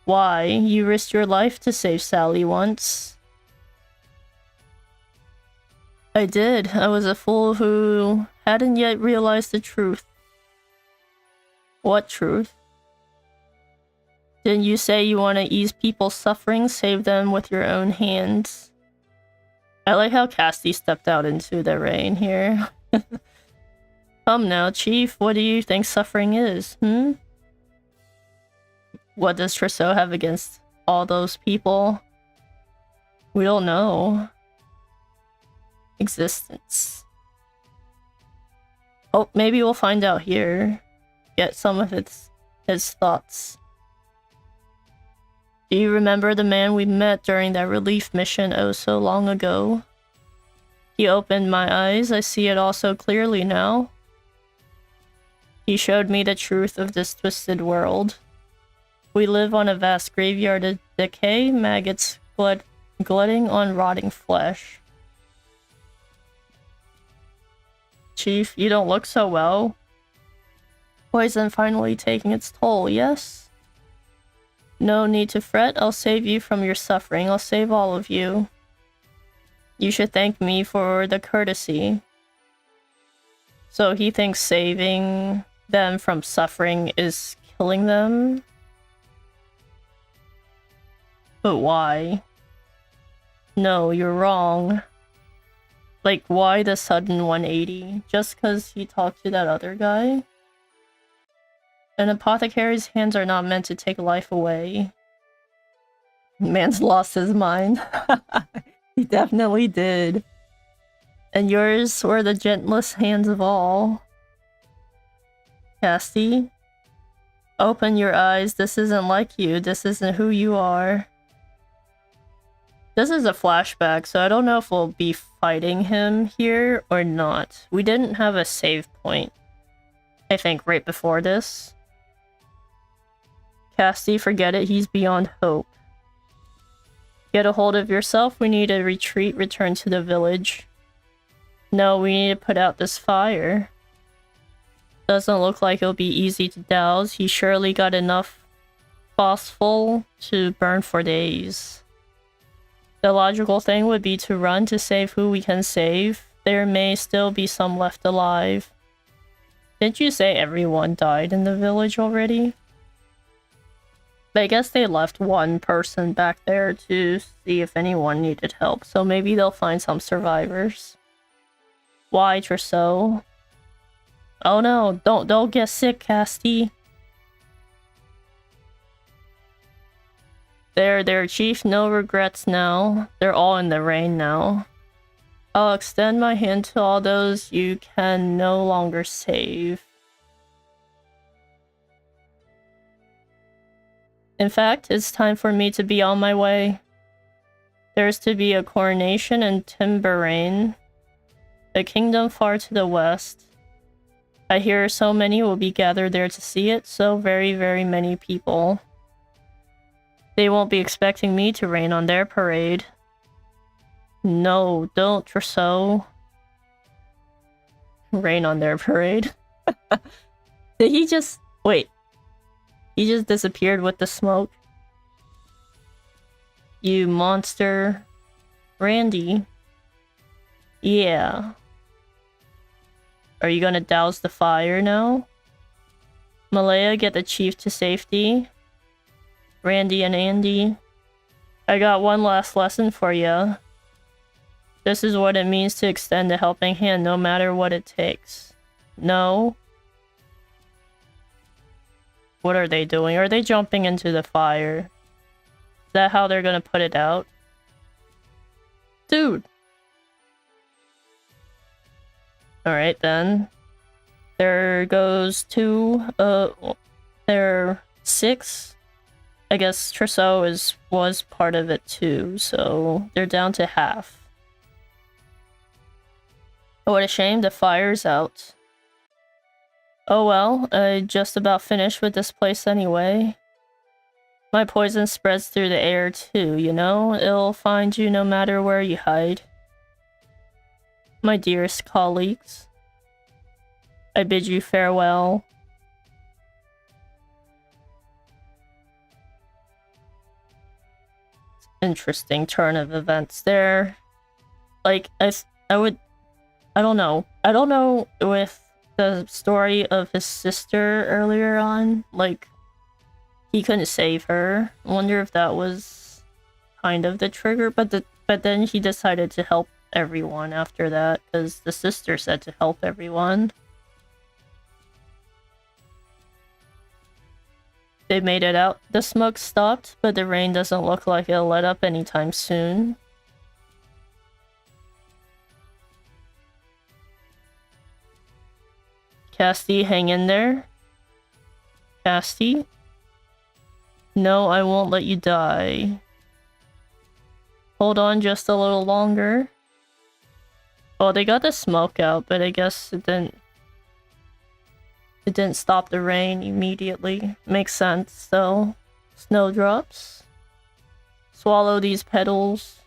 Why? You risked your life to save Sally once. I did. I was a fool who hadn't yet realized the truth. What truth? Didn't you say you want to ease people's suffering, save them with your own hands? I like how Cassti stepped out into the rain here. Come now, Chief, what do you think suffering is, What does Trousseau have against all those people? We don't know. Existence. Oh, maybe we'll find out here. Get some of his thoughts. Do you remember the man we met during that relief mission oh so long ago? He opened my eyes. I see it all so clearly now. He showed me the truth of this twisted world. We live on a vast graveyard of decay, maggots glutting on rotting flesh. Chief, you don't look so well. Poison finally taking its toll, yes? No need to fret, I'll save you from your suffering. I'll save all of you. You should thank me for the courtesy. So he thinks saving them from suffering is killing them? But why? No, you're wrong. Like, why the sudden 180? Just because he talked to that other guy? An apothecary's hands are not meant to take life away. Man's lost his mind. He definitely did. And yours were the gentlest hands of all. Cassti? Open your eyes. This isn't like you. This isn't who you are. This is a flashback, so I don't know if we'll be fighting him here or not. We didn't have a save point, I think, right before this. Cassti, forget it. He's beyond hope. Get a hold of yourself. We need to retreat. Return to the village. No, we need to put out this fire. Doesn't look like it'll be easy to douse. He surely got enough possible to burn for days. The logical thing would be to run to save who we can save. There may still be some left alive. Didn't you say everyone died in the village already? But I guess they left one person back there to see if anyone needed help, so maybe they'll find some survivors. Why, Trousseau? Oh no, don't get sick, Castti. There, Chief, no regrets now. They're all in the rain now. I'll extend my hand to all those you can no longer save. In fact, it's time for me to be on my way. There's to be a coronation in Timberain, a kingdom far to the west. I hear so many will be gathered there to see it, so very, very many people. They won't be expecting me to rain on their parade. No, don't, Trousseau. Rain on their parade. Did he just... Wait. He just disappeared with the smoke. You monster. Randy. Yeah. Are you gonna douse the fire now? Malaya, get the chief to safety. Randy and Andy. I got one last lesson for ya. This is what it means to extend a helping hand no matter what it takes. No. What are they doing? Are they jumping into the fire? Is that how they're gonna put it out? Dude! Alright then. There goes two, there are 6. I guess Trousseau was part of it too, so they're down to half. What a shame, the fire's out. Oh well, I just about finished with this place anyway. My poison spreads through the air too, you know? It'll find you no matter where you hide. My dearest colleagues, I bid you farewell. Interesting turn of events there. Like, I don't know. I don't know with the story of his sister earlier on, like, he couldn't save her. I wonder if that was kind of the trigger, but then he decided to help everyone after that, because the sister said to help everyone. They made it out. The smoke stopped, but the rain doesn't look like it'll let up anytime soon. Cassti, hang in there. Cassti? No, I won't let you die. Hold on just a little longer. Well, they got the smoke out, but I guess it didn't stop the rain immediately. Makes sense, though. Snowdrops. Swallow these petals.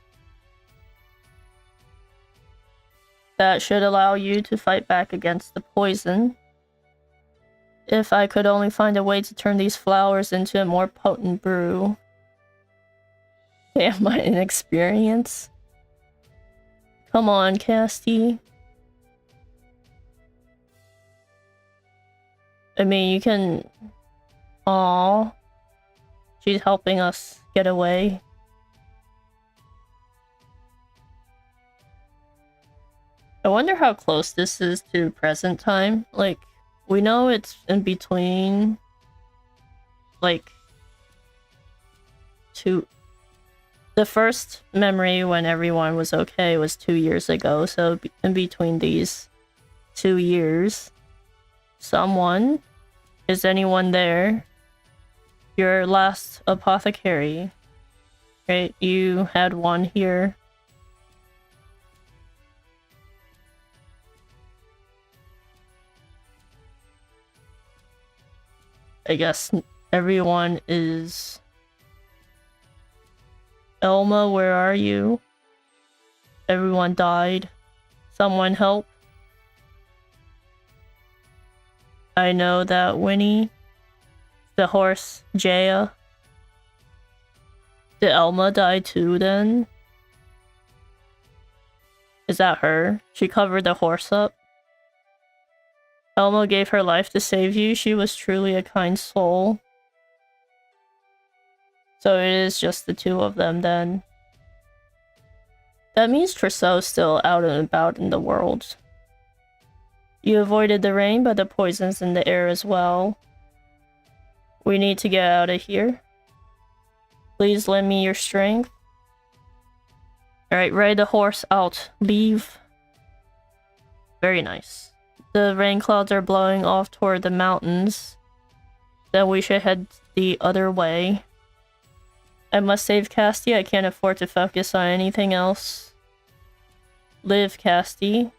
That should allow you to fight back against the poison. If I could only find a way to turn these flowers into a more potent brew. Damn, my inexperience. Come on, Castti. I mean, you can... Aww. She's helping us get away. I wonder how close this is to present time. Like, we know it's in between... Like... The first memory when everyone was okay was 2 years ago, so in between these 2 years... Someone? Is anyone there? Your last apothecary. Right, you had one here. I guess everyone is... Elma, where are you? Everyone died. Someone help. I know that Winnie, the horse, Jaya, Did Elma die too then? Is that her? She covered the horse up? Elma gave her life to save you. She was truly a kind soul. So it is just the two of them then. That means Trousseau's still out and about in the world. You avoided the rain, but the poison's in the air as well. We need to get out of here. Please lend me your strength. Alright, ride the horse out. Leave. Very nice. The rain clouds are blowing off toward the mountains. Then we should head the other way. I must save Cassti. I can't afford to focus on anything else. Live, Cassti. Is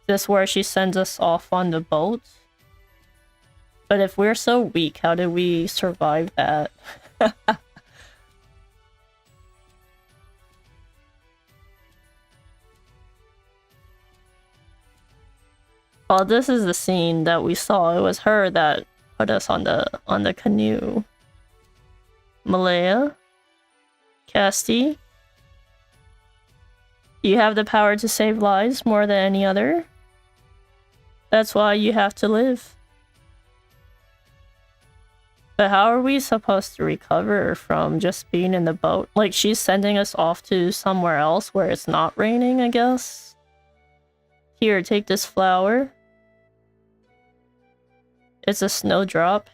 this where she sends us off on the boat? But if we're so weak, how did we survive that? Oh, this is the scene that we saw. It was her that put us on the canoe. Malaya? Cassti? You have the power to save lives more than any other. That's why you have to live. But how are we supposed to recover from just being in the boat? Like, she's sending us off to somewhere else where it's not raining, I guess? Here, take this flower. It's a snowdrop.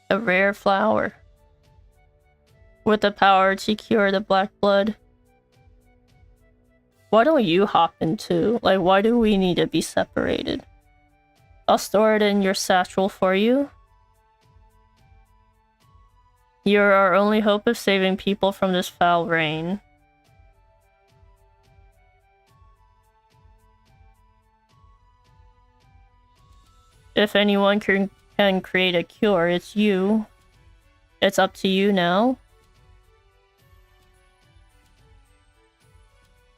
A rare flower. With the power to cure the black blood. Why don't you hop in too? Like, why do we need to be separated? I'll store it in your satchel for you. You're our only hope of saving people from this foul rain. If anyone can create a cure, it's you. It's up to you now.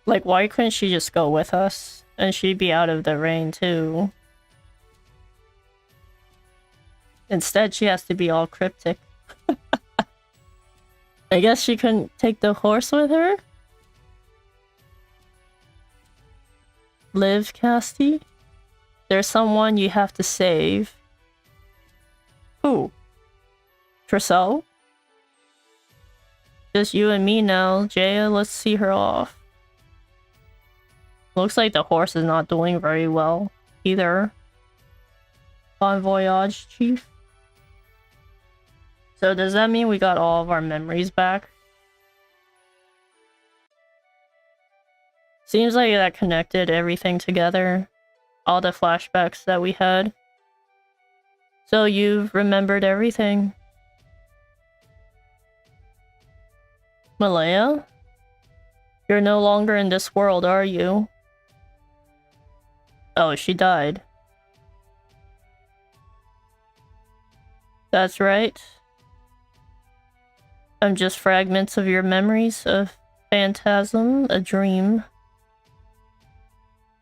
Like, why couldn't she just go with us? And she'd be out of the rain too. Instead, she has to be all cryptic. I guess she couldn't take the horse with her? Live, Castti? There's someone you have to save. Who? Trousseau? Just you and me now. Jaya, let's see her off. Looks like the horse is not doing very well either. Bon voyage, chief. So does that mean we got all of our memories back? Seems like that connected everything together. All the flashbacks that we had. So you've remembered everything. Malaya? You're no longer in this world, are you? Oh, she died. That's right. I'm just fragments of your memories, a phantasm, a dream.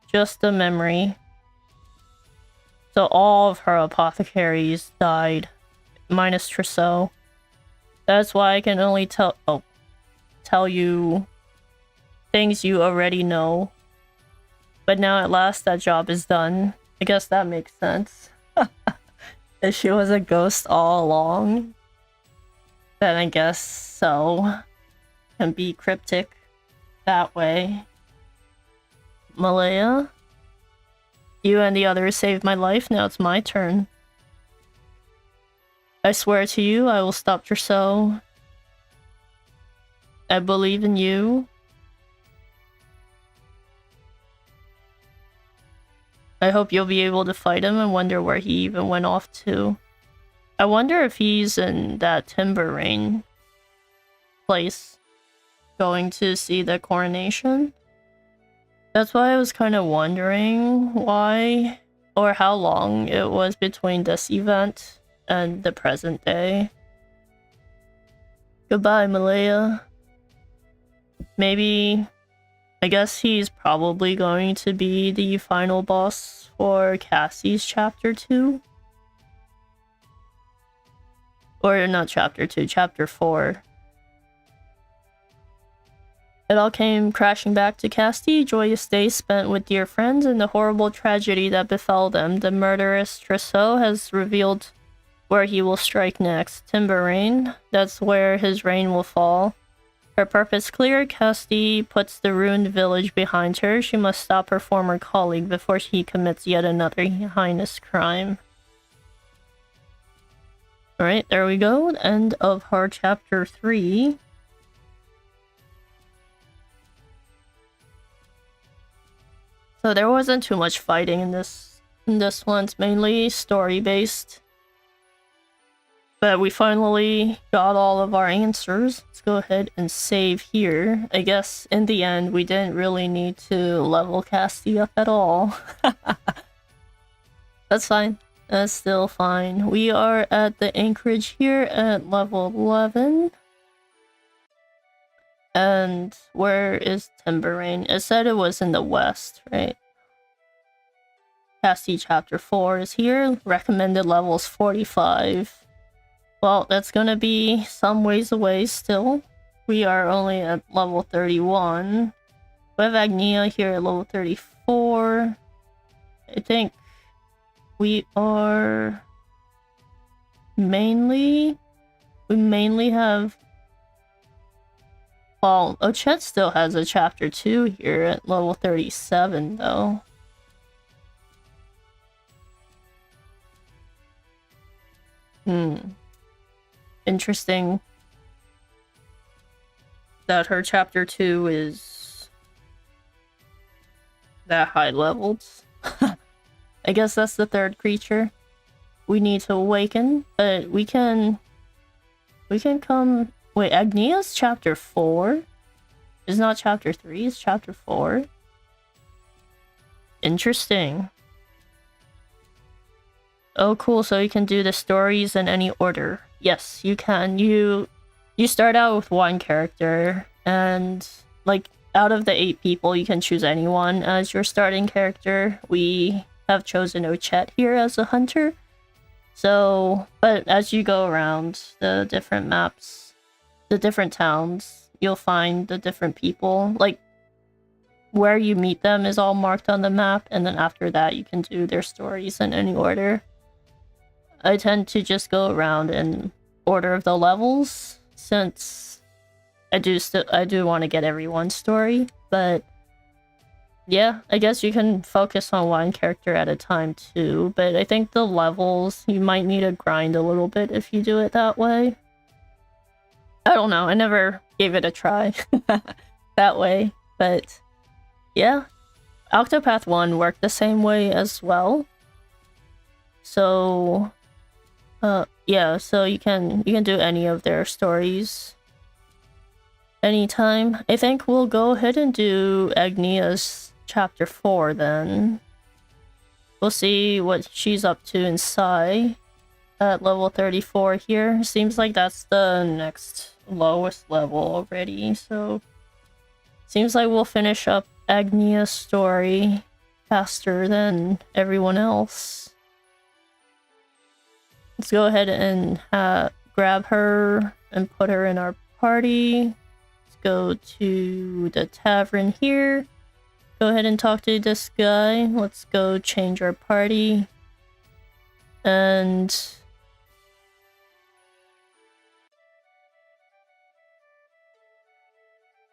Just a memory. So all of her apothecaries died, minus Trousseau. That's why I can only tell you things you already know. But now at last that job is done. I guess that makes sense. If she was a ghost all along, then I guess so. Can be cryptic that way. Malaya? You and the others saved my life, now it's my turn. I swear to you, I will stop Trousseau. I believe in you. I hope you'll be able to fight him and wonder where he even went off to. I wonder if he's in that timber rain place, going to see the coronation. That's why I was kind of wondering why or how long it was between this event and the present day. Goodbye, Malaya. Maybe... I guess he's probably going to be the final boss for Cassie's chapter 2. Or not chapter 2, chapter 4. It all came crashing back to Cassti, joyous days spent with dear friends, and the horrible tragedy that befell them. The murderous trousseau has revealed where he will strike next. Timber rain, that's where his rain will fall. Her purpose clear, Cassti puts the ruined village behind her. She must stop her former colleague before she commits yet another heinous crime. Alright, there we go. End of her chapter 3. So there wasn't too much fighting in this one. It's mainly story-based. But we finally got all of our answers. Let's go ahead and save here. I guess in the end, we didn't really need to level Cassti up at all. That's fine. That's still fine. We are at the anchorage here at level 11. And where is Timber Rain? It said it was in the west, right? Cassti chapter 4 is here. Recommended levels 45. Well, that's gonna be some ways away still. We are only at level 31. We have Agnia here at level 34. I think we are mainly... We mainly have... Well, Ochet still has a chapter 2 here at level 37 though. Interesting that her chapter 2 is that high leveled. I guess that's the third creature we need to awaken, but we can come... Wait, Agnia's chapter 4? It's not chapter 3, it's chapter 4. Interesting. Oh cool, so you can do the stories in any order. Yes, you can. You start out with one character, and like out of the 8 people, you can choose anyone as your starting character. We have chosen Ochet here as a hunter. So, but as you go around the different maps, the different towns, you'll find the different people. Like, where you meet them is all marked on the map, and then after that you can do their stories in any order. I tend to just go around in order of the levels, since I do want to get everyone's story, but yeah, I guess you can focus on one character at a time too, but I think the levels, you might need to grind a little bit if you do it that way. I don't know, I never gave it a try that way, but yeah. Octopath 1 worked the same way as well. So yeah, so you can do any of their stories anytime. I think we'll go ahead and do Agnia's chapter 4 then. We'll see what she's up to in Sai at level 34 here. Seems like that's the next lowest level already, so seems like we'll finish up Agnia's story faster than everyone else. Let's go ahead and grab her and put her in our party. Let's go to the tavern here. Go ahead and talk to this guy. Let's go change our party. And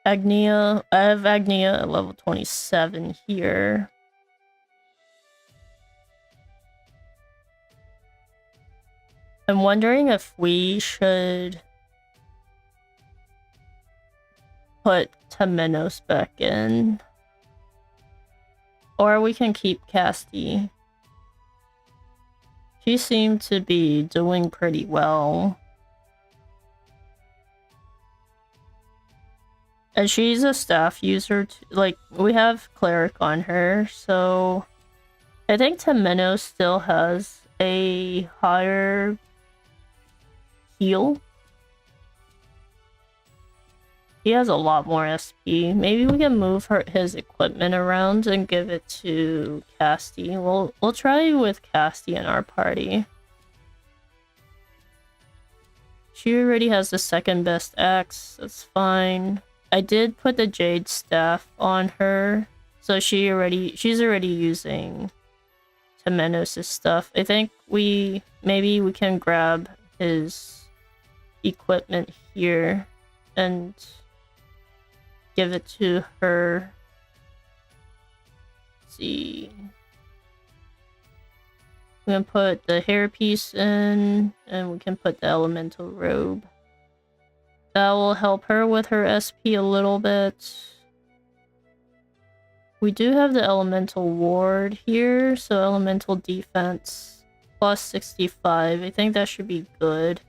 Agnia, I have Agnia at level 27 here. I'm wondering if we should put Temenos back in. Or we can keep Castti. She seemed to be doing pretty well. And she's a staff user, like, we have Cleric on her, so I think Temenos still has a higher heal. He has a lot more SP. Maybe we can move his equipment around and give it to Castti. We'll try with Castti in our party. She already has the second best axe. That's fine. I did put the jade staff on her, so she's already using Temenos' stuff. I think maybe we can grab his equipment here and give it to her. Let's see. We can put the hairpiece in, and we can put the elemental robe. That will help her with her SP a little bit. We do have the elemental ward here, so elemental defense plus 65. I think that should be good.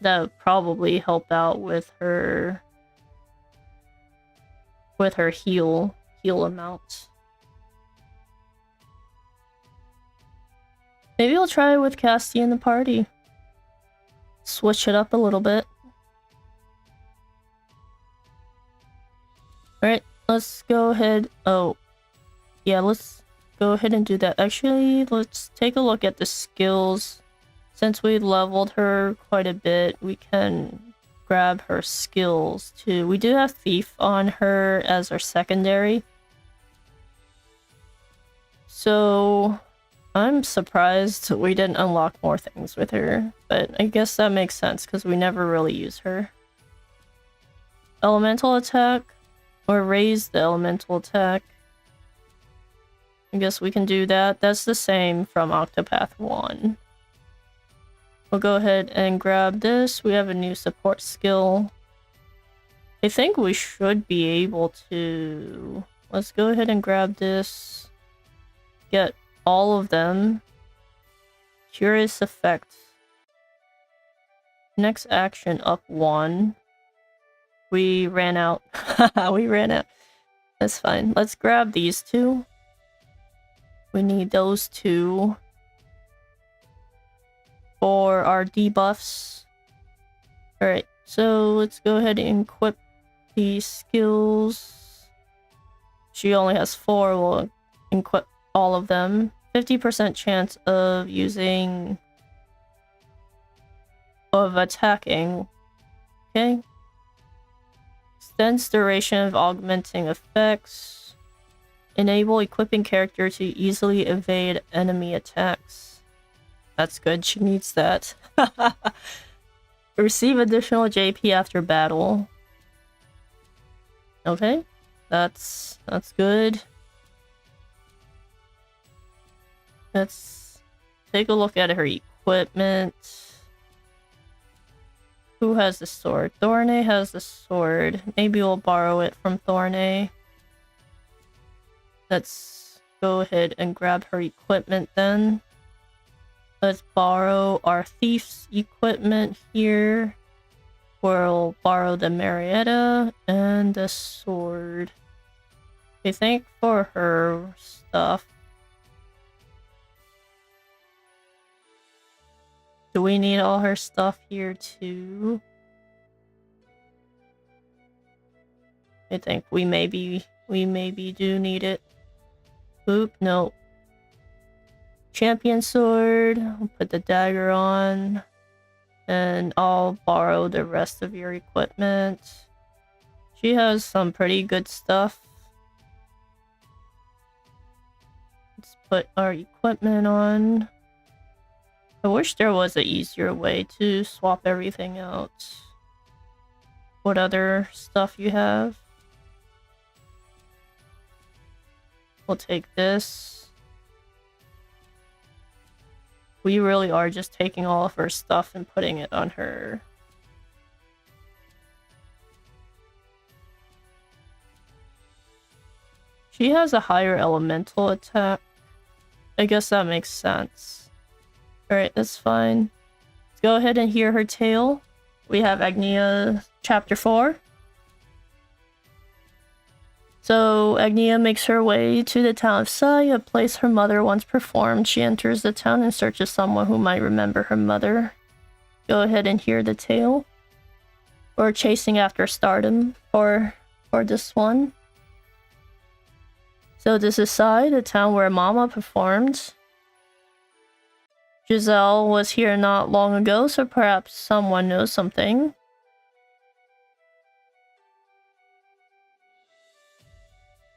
That would probably help out with her heal amount. Maybe I'll try it with Cassti in the party. Switch it up a little bit. Alright, let's go ahead. Oh, yeah, let's go ahead and do that. Actually, let's take a look at the skills. Since we leveled her quite a bit, we can grab her skills too. We do have Thief on her as our secondary. So I'm surprised we didn't unlock more things with her, but I guess that makes sense because we never really use her. Elemental attack, or raise the elemental attack. I guess we can do that. That's the same from Octopath 1. We'll go ahead and grab this. We have a new support skill. I think we should be able to... Let's go ahead and grab this. Get all of them. Curious effect. Next action up 1. We ran out. We ran out. That's fine. Let's grab these two. We need those two for our debuffs. Alright, so let's go ahead and equip these skills. She only has 4. We'll equip all of them. 50% chance of attacking. Okay. Extends duration of augmenting effects. Enable equipping character to easily evade enemy attacks. That's good, she needs that. Receive additional JP after battle. Okay, that's good. Let's take a look at her equipment. Who has the sword? Thornay has the sword. Maybe we'll borrow it from Thornay. Let's go ahead and grab her equipment then. Let's borrow our thief's equipment here. We'll borrow the Marietta and the sword. I think for her stuff. Do we need all her stuff here too? I think we maybe do need it. Oop, no. Champion sword. I'll put the dagger on. And I'll borrow the rest of your equipment. She has some pretty good stuff. Let's put our equipment on. I wish there was an easier way to swap everything out. What other stuff you have? We'll take this. We really are just taking all of her stuff and putting it on her. She has a higher elemental attack. I guess that makes sense. Alright, that's fine. Let's go ahead and hear her tale. We have Agnia chapter 4. So, Agnia makes her way to the town of Sai, a place her mother once performed. She enters the town in search of someone who might remember her mother. Go ahead and hear the tale. We're chasing after stardom for this one. So this is Sai, the town where Mama performed. Giselle was here not long ago, so perhaps someone knows something.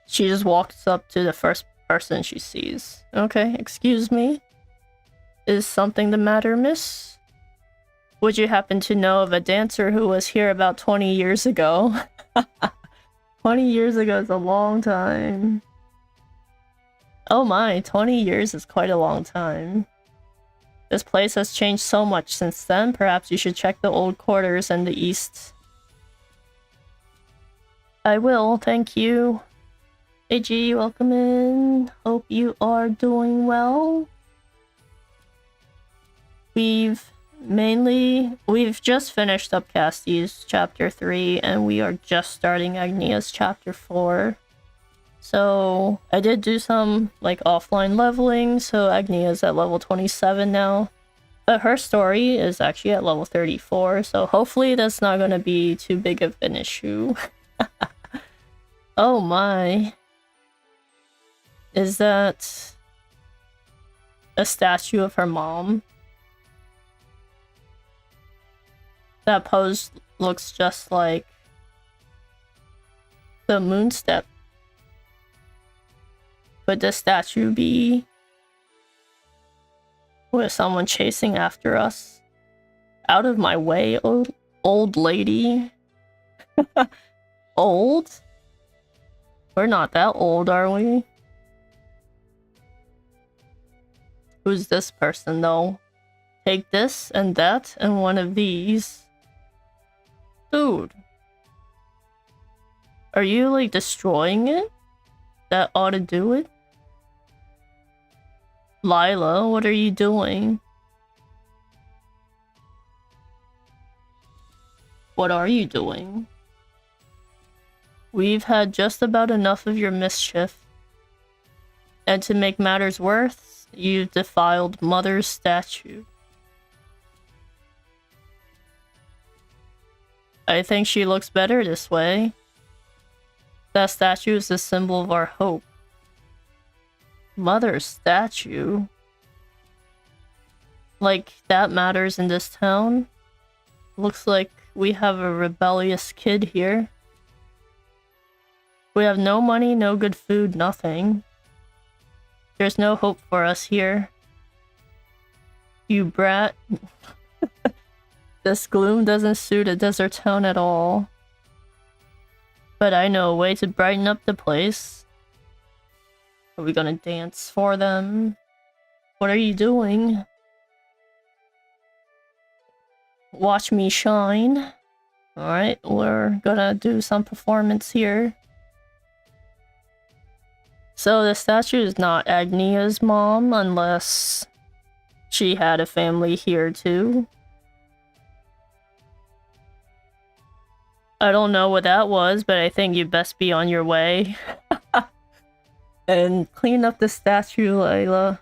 She just walks up to the first person she sees. Okay, excuse me. Is something the matter, miss? Would you happen to know of a dancer who was here about 20 years ago? 20 years ago is a long time. Oh my, 20 years is quite a long time. This place has changed so much since then. Perhaps you should check the old quarters in the east. I will, thank you. AG, welcome in. Hope you are doing well. We've just finished up Casti's chapter 3, and we are just starting Agnia's chapter 4. So I did do some like offline leveling, so Agnia's at level 27 now. But her story is actually at level 34, so hopefully that's not gonna be too big of an issue. Oh my. Is that a statue of her mom? That pose looks just like the moon step. Would the statue be with someone chasing after us? Out of my way, old lady. Old? We're not that old, are we? Who's this person, though? Take this and that and one of these. Dude. Are you, like, destroying it? That ought to do it? Lila, what are you doing? What are you doing? We've had just about enough of your mischief. And to make matters worse, you've defiled Mother's statue. I think she looks better this way. That statue is a symbol of our hope. Mother's statue? Like, that matters in this town? Looks like we have a rebellious kid here. We have no money, no good food, nothing. There's no hope for us here. You brat. This gloom doesn't suit a desert town at all. But I know a way to brighten up the place. Are we gonna dance for them? What are you doing? Watch me shine. Alright, we're gonna do some performance here. So the statue is not Agnia's mom, unless she had a family here too. I don't know what that was, but I think you best be on your way. And clean up the statue, Layla.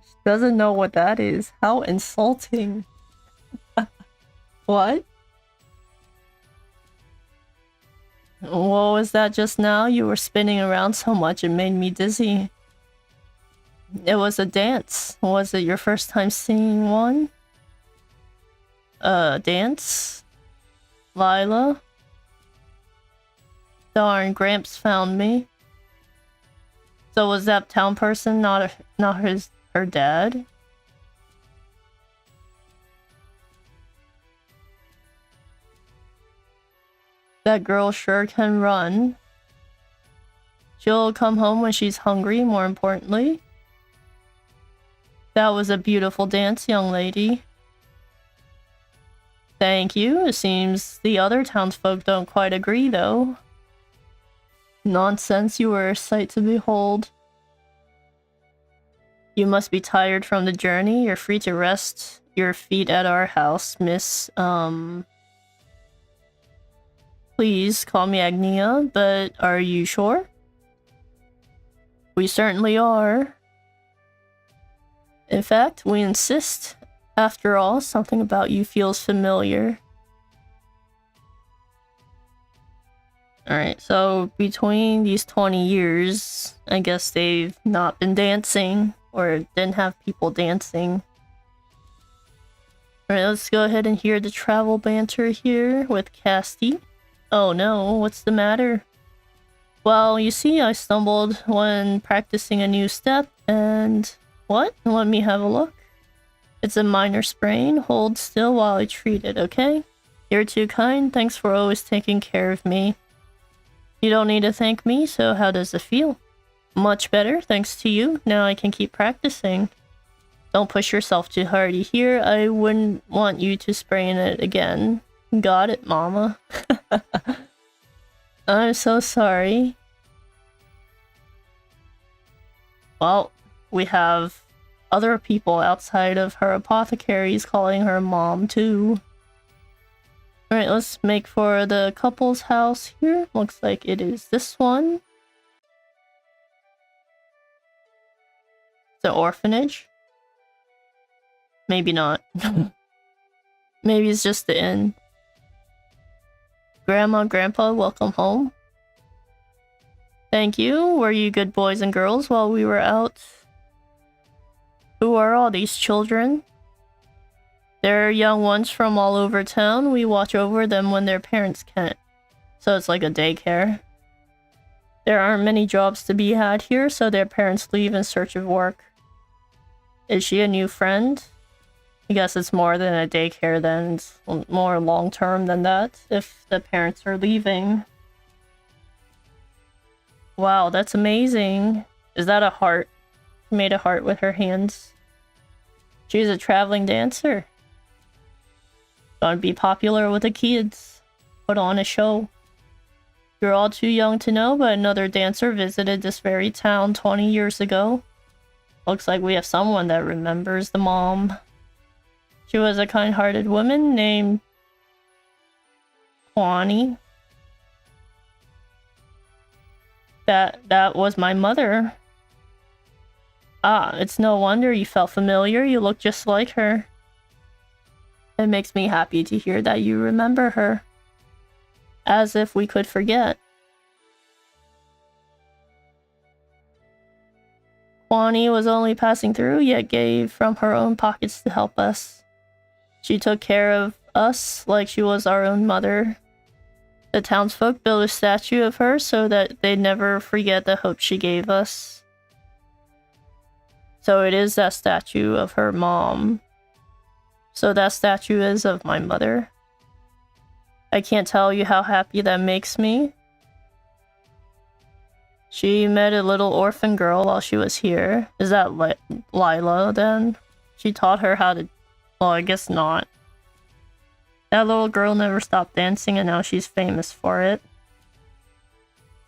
She doesn't know what that is. How insulting. What? What was that just now? You were spinning around so much it made me dizzy. It was a dance. Was it your first time seeing one? Dance? Lila? Darn, Gramps found me. So was that town person not her dad? That girl sure can run. She'll come home when she's hungry, more importantly. That was a beautiful dance, young lady. Thank you. It seems the other townsfolk don't quite agree, though. Nonsense, you were a sight to behold. You must be tired from the journey. You're free to rest your feet at our house, miss. Please call me Agnia, but are you sure? We certainly are. In fact, we insist. After all, something about you feels familiar. Alright, so between these 20 years, I guess they've not been dancing. or didn't have people dancing. Alright, let's go ahead and hear the travel banter here with Castti. Oh no, what's the matter? Well, you see, I stumbled when practicing a new step, and... What? Let me have a look. It's a minor sprain. Hold still while I treat it, okay? You're too kind. Thanks for always taking care of me. You don't need to thank me, so how does it feel? Much better, thanks to you. Now I can keep practicing. Don't push yourself too hard. You hear? I wouldn't want you to sprain it again. Got it, mama. I'm so sorry. Well, we have other people outside of her apothecaries calling her mom too. Alright, let's make for the couple's house here. Looks like it is this one. It's an orphanage. Maybe not. Maybe it's just the inn. Grandma, Grandpa, welcome home. Thank you. Were you good boys and girls while we were out? Who are all these children? They're young ones from all over town. We watch over them when their parents can't. So it's like a daycare. There aren't many jobs to be had here, so their parents leave in search of work. Is she a new friend? I guess it's more than a daycare then. It's more long-term than that, if the parents are leaving. Wow, that's amazing. Is that a heart? She made a heart with her hands. She's a traveling dancer. Gonna be popular with the kids. Put on a show. You're all too young to know, but another dancer visited this very town 20 years ago. Looks like we have someone that remembers the mom. She was a kind-hearted woman named Kwani. That was my mother. Ah, it's no wonder you felt familiar. You look just like her. It makes me happy to hear that you remember her. As if we could forget. Kwani was only passing through, yet gave from her own pockets to help us. She took care of us like she was our own mother. The townsfolk built a statue of her so that they'd never forget the hope she gave us. So it is that statue of her mom. So that statue is of my mother. I can't tell you how happy that makes me. She met a little orphan girl while she was here. Is that Lila then? She taught her how to... Well, I guess not. That little girl never stopped dancing and now she's famous for it.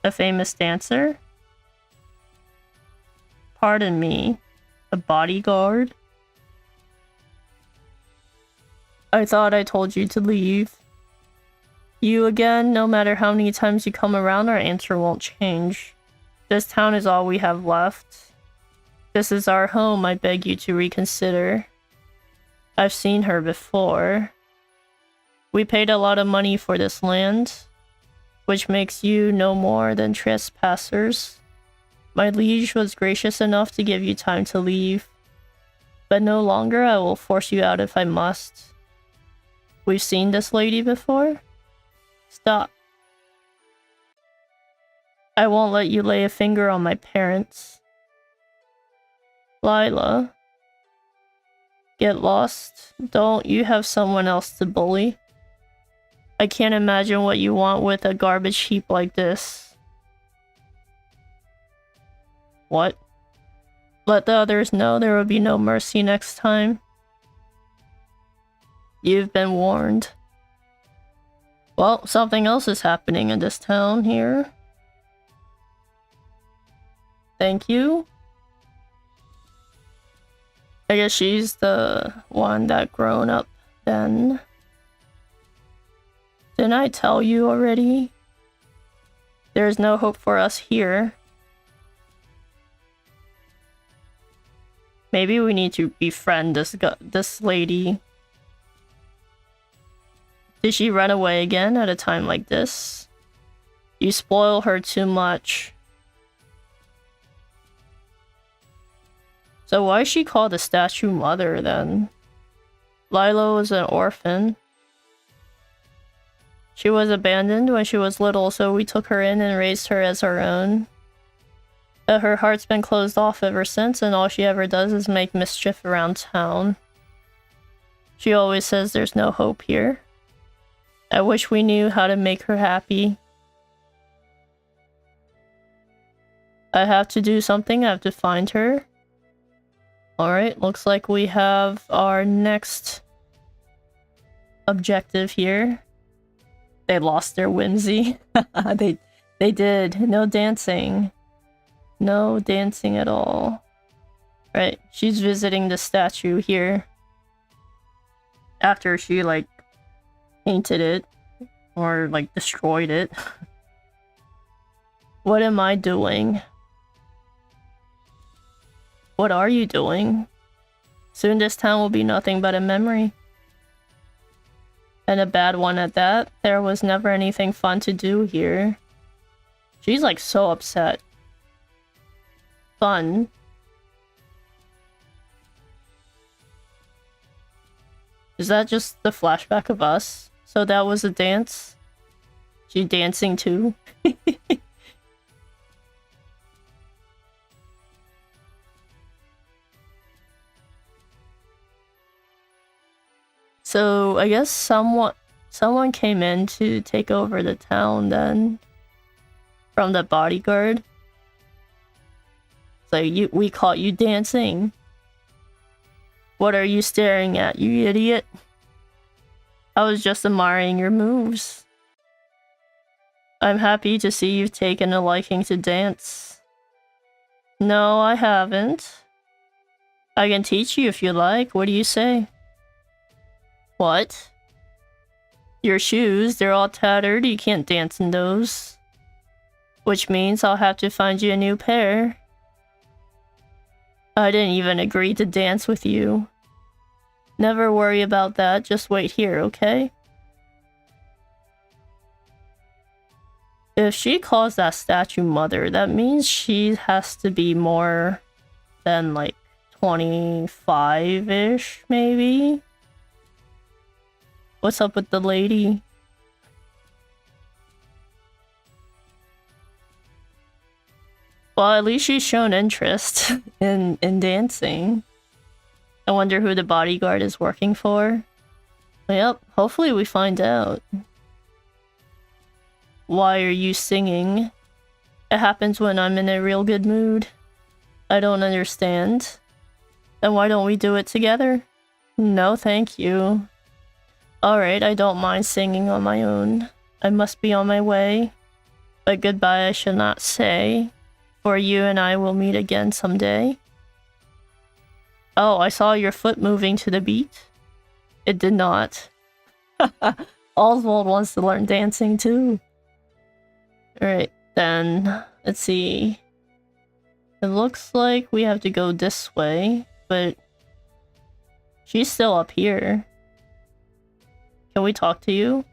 A famous dancer? Pardon me. A bodyguard? I thought I told you to leave. You again? No matter how many times you come around, our answer won't change. This town is all we have left. This is our home. I beg you to reconsider. I've seen her before. We paid a lot of money for this land, which makes you no more than trespassers. My liege was gracious enough to give you time to leave, but no longer. I will force you out if I must. We've seen this lady before? Stop. I won't let you lay a finger on my parents. Lila. Get lost. Don't you have someone else to bully? I can't imagine what you want with a garbage heap like this. What? Let the others know there will be no mercy next time. You've been warned. Well, something else is happening in this town here. Thank you. I guess she's the one that grown up then. Didn't I tell you already? There's no hope for us here. Maybe we need to befriend this lady. Did she run away again at a time like this? You spoil her too much. So why is she called the statue mother then? Lilo was an orphan. She was abandoned when she was little, so we took her in and raised her as our own. But her heart's been closed off ever since, and all she ever does is make mischief around town. She always says there's no hope here. I wish we knew how to make her happy. I have to do something, I have to find her. Alright, looks like we have our next objective here. They lost their whimsy. They did. No dancing. No dancing at all. Right, she's visiting the statue here. After she, like, painted it. Or, like, destroyed it. What am I doing? What are you doing? Soon this town will be nothing but a memory. And a bad one at that. There was never anything fun to do here. She's like so upset. Fun. Is that just the flashback of us? So that was a dance? She dancing too? So, I guess someone came in to take over the town then. From the bodyguard. So, we caught you dancing. What are you staring at, you idiot? I was just admiring your moves. I'm happy to see you've taken a liking to dance. No, I haven't. I can teach you if you like. What do you say? What? Your shoes, they're all tattered, you can't dance in those. Which means I'll have to find you a new pair. I didn't even agree to dance with you. Never worry about that, just wait here, okay? If she calls that statue mother, that means she has to be more than like 25-ish, maybe? What's up with the lady? Well, at least she's shown interest in dancing. I wonder who the bodyguard is working for. Yep, hopefully we find out. Why are you singing? It happens when I'm in a real good mood. I don't understand. Then why don't we do it together? No, thank you. Alright, I don't mind singing on my own. I must be on my way. But goodbye I shall not say, for you and I will meet again someday. Oh, I saw your foot moving to the beat. It did not. Oswald wants to learn dancing too. Alright, then, let's see. It looks like we have to go this way, but she's still up here. Can we talk to you?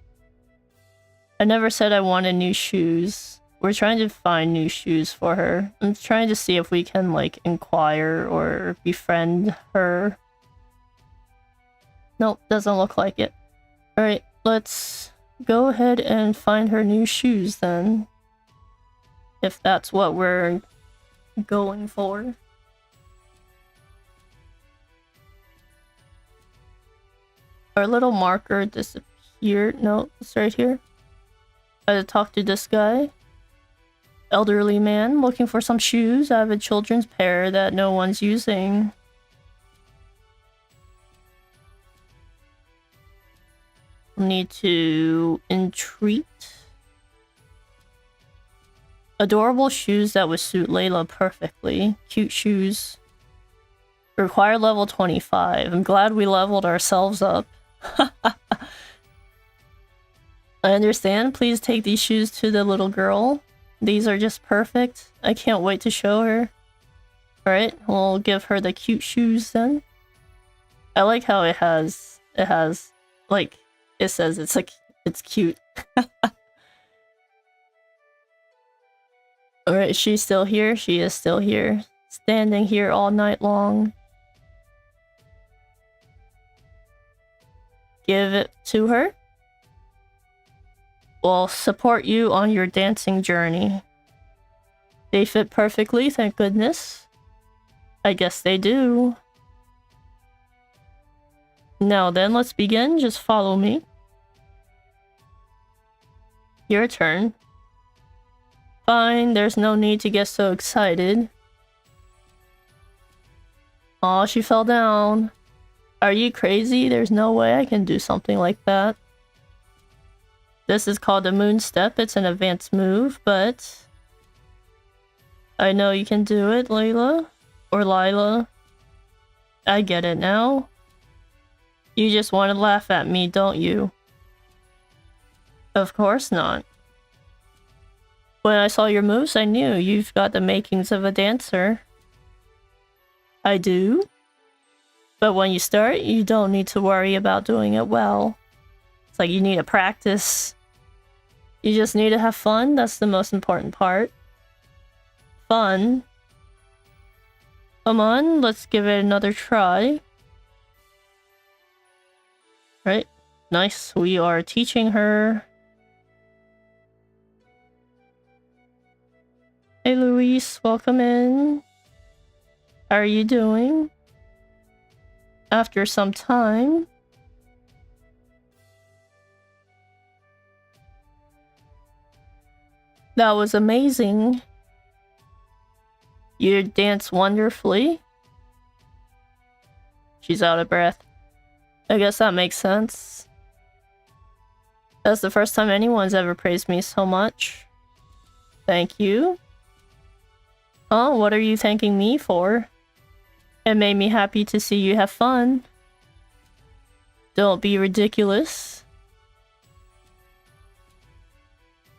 I never said I wanted new shoes. We're trying to find new shoes for her. I'm trying to see if we can, like, inquire or befriend her. Nope, doesn't look like it. Alright, let's go ahead and find her new shoes then. If that's what we're going for. Our little marker disappeared. No, it's right here. I had to talk to this guy. Elderly man looking for some shoes. I have a children's pair that no one's using. Need to entreat. Adorable shoes that would suit Layla perfectly. Cute shoes. Required level 25. I'm glad we leveled ourselves up. I understand. Please take these shoes to the little girl. These are just perfect. I can't wait to show her. Alright, we'll give her the cute shoes then. I like how it has, like, it says it's like, it's cute. Alright, she's still here? She is still here. standing here all night long. Give it to her. We'll support you on your dancing journey. They fit perfectly, thank goodness. I guess they do. Now then, let's begin. Just follow me. Your turn. Fine, there's no need to get so excited. Aw, she fell down. Are you crazy? There's no way I can do something like that. This is called a moon step. It's an advanced move, but I know you can do it, Layla. Or Lila. I get it now. You just want to laugh at me, don't you? Of course not. When I saw your moves, I knew you've got the makings of a dancer. I do. But when you start, you don't need to worry about doing it well. It's like you need to practice. You just need to have fun. That's the most important part. Fun. Come on, let's give it another try. Right. Nice. We are teaching her. Hey Luis, welcome in. How are you doing? After some time. That was amazing. You dance wonderfully. She's out of breath. I guess that makes sense. That's the first time anyone's ever praised me so much. Thank you. Oh, what are you thanking me for? It made me happy to see you have fun. Don't be ridiculous.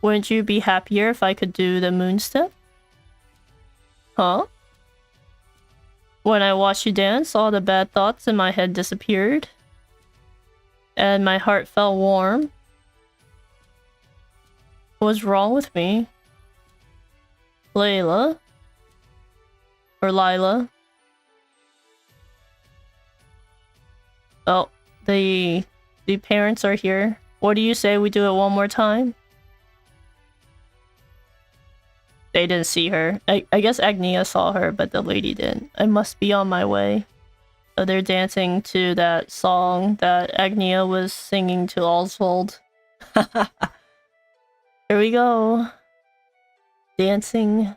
Wouldn't you be happier if I could do the moon step? Huh? When I watched you dance, all the bad thoughts in my head disappeared. And my heart felt warm. What's wrong with me? Layla? Or Lila? Oh, the parents are here. What do you say we do it one more time? They didn't see her. I guess Agnia saw her, but the lady didn't. I must be on my way. So they're dancing to that song that Agnia was singing to Oswald. Here we go. Dancing.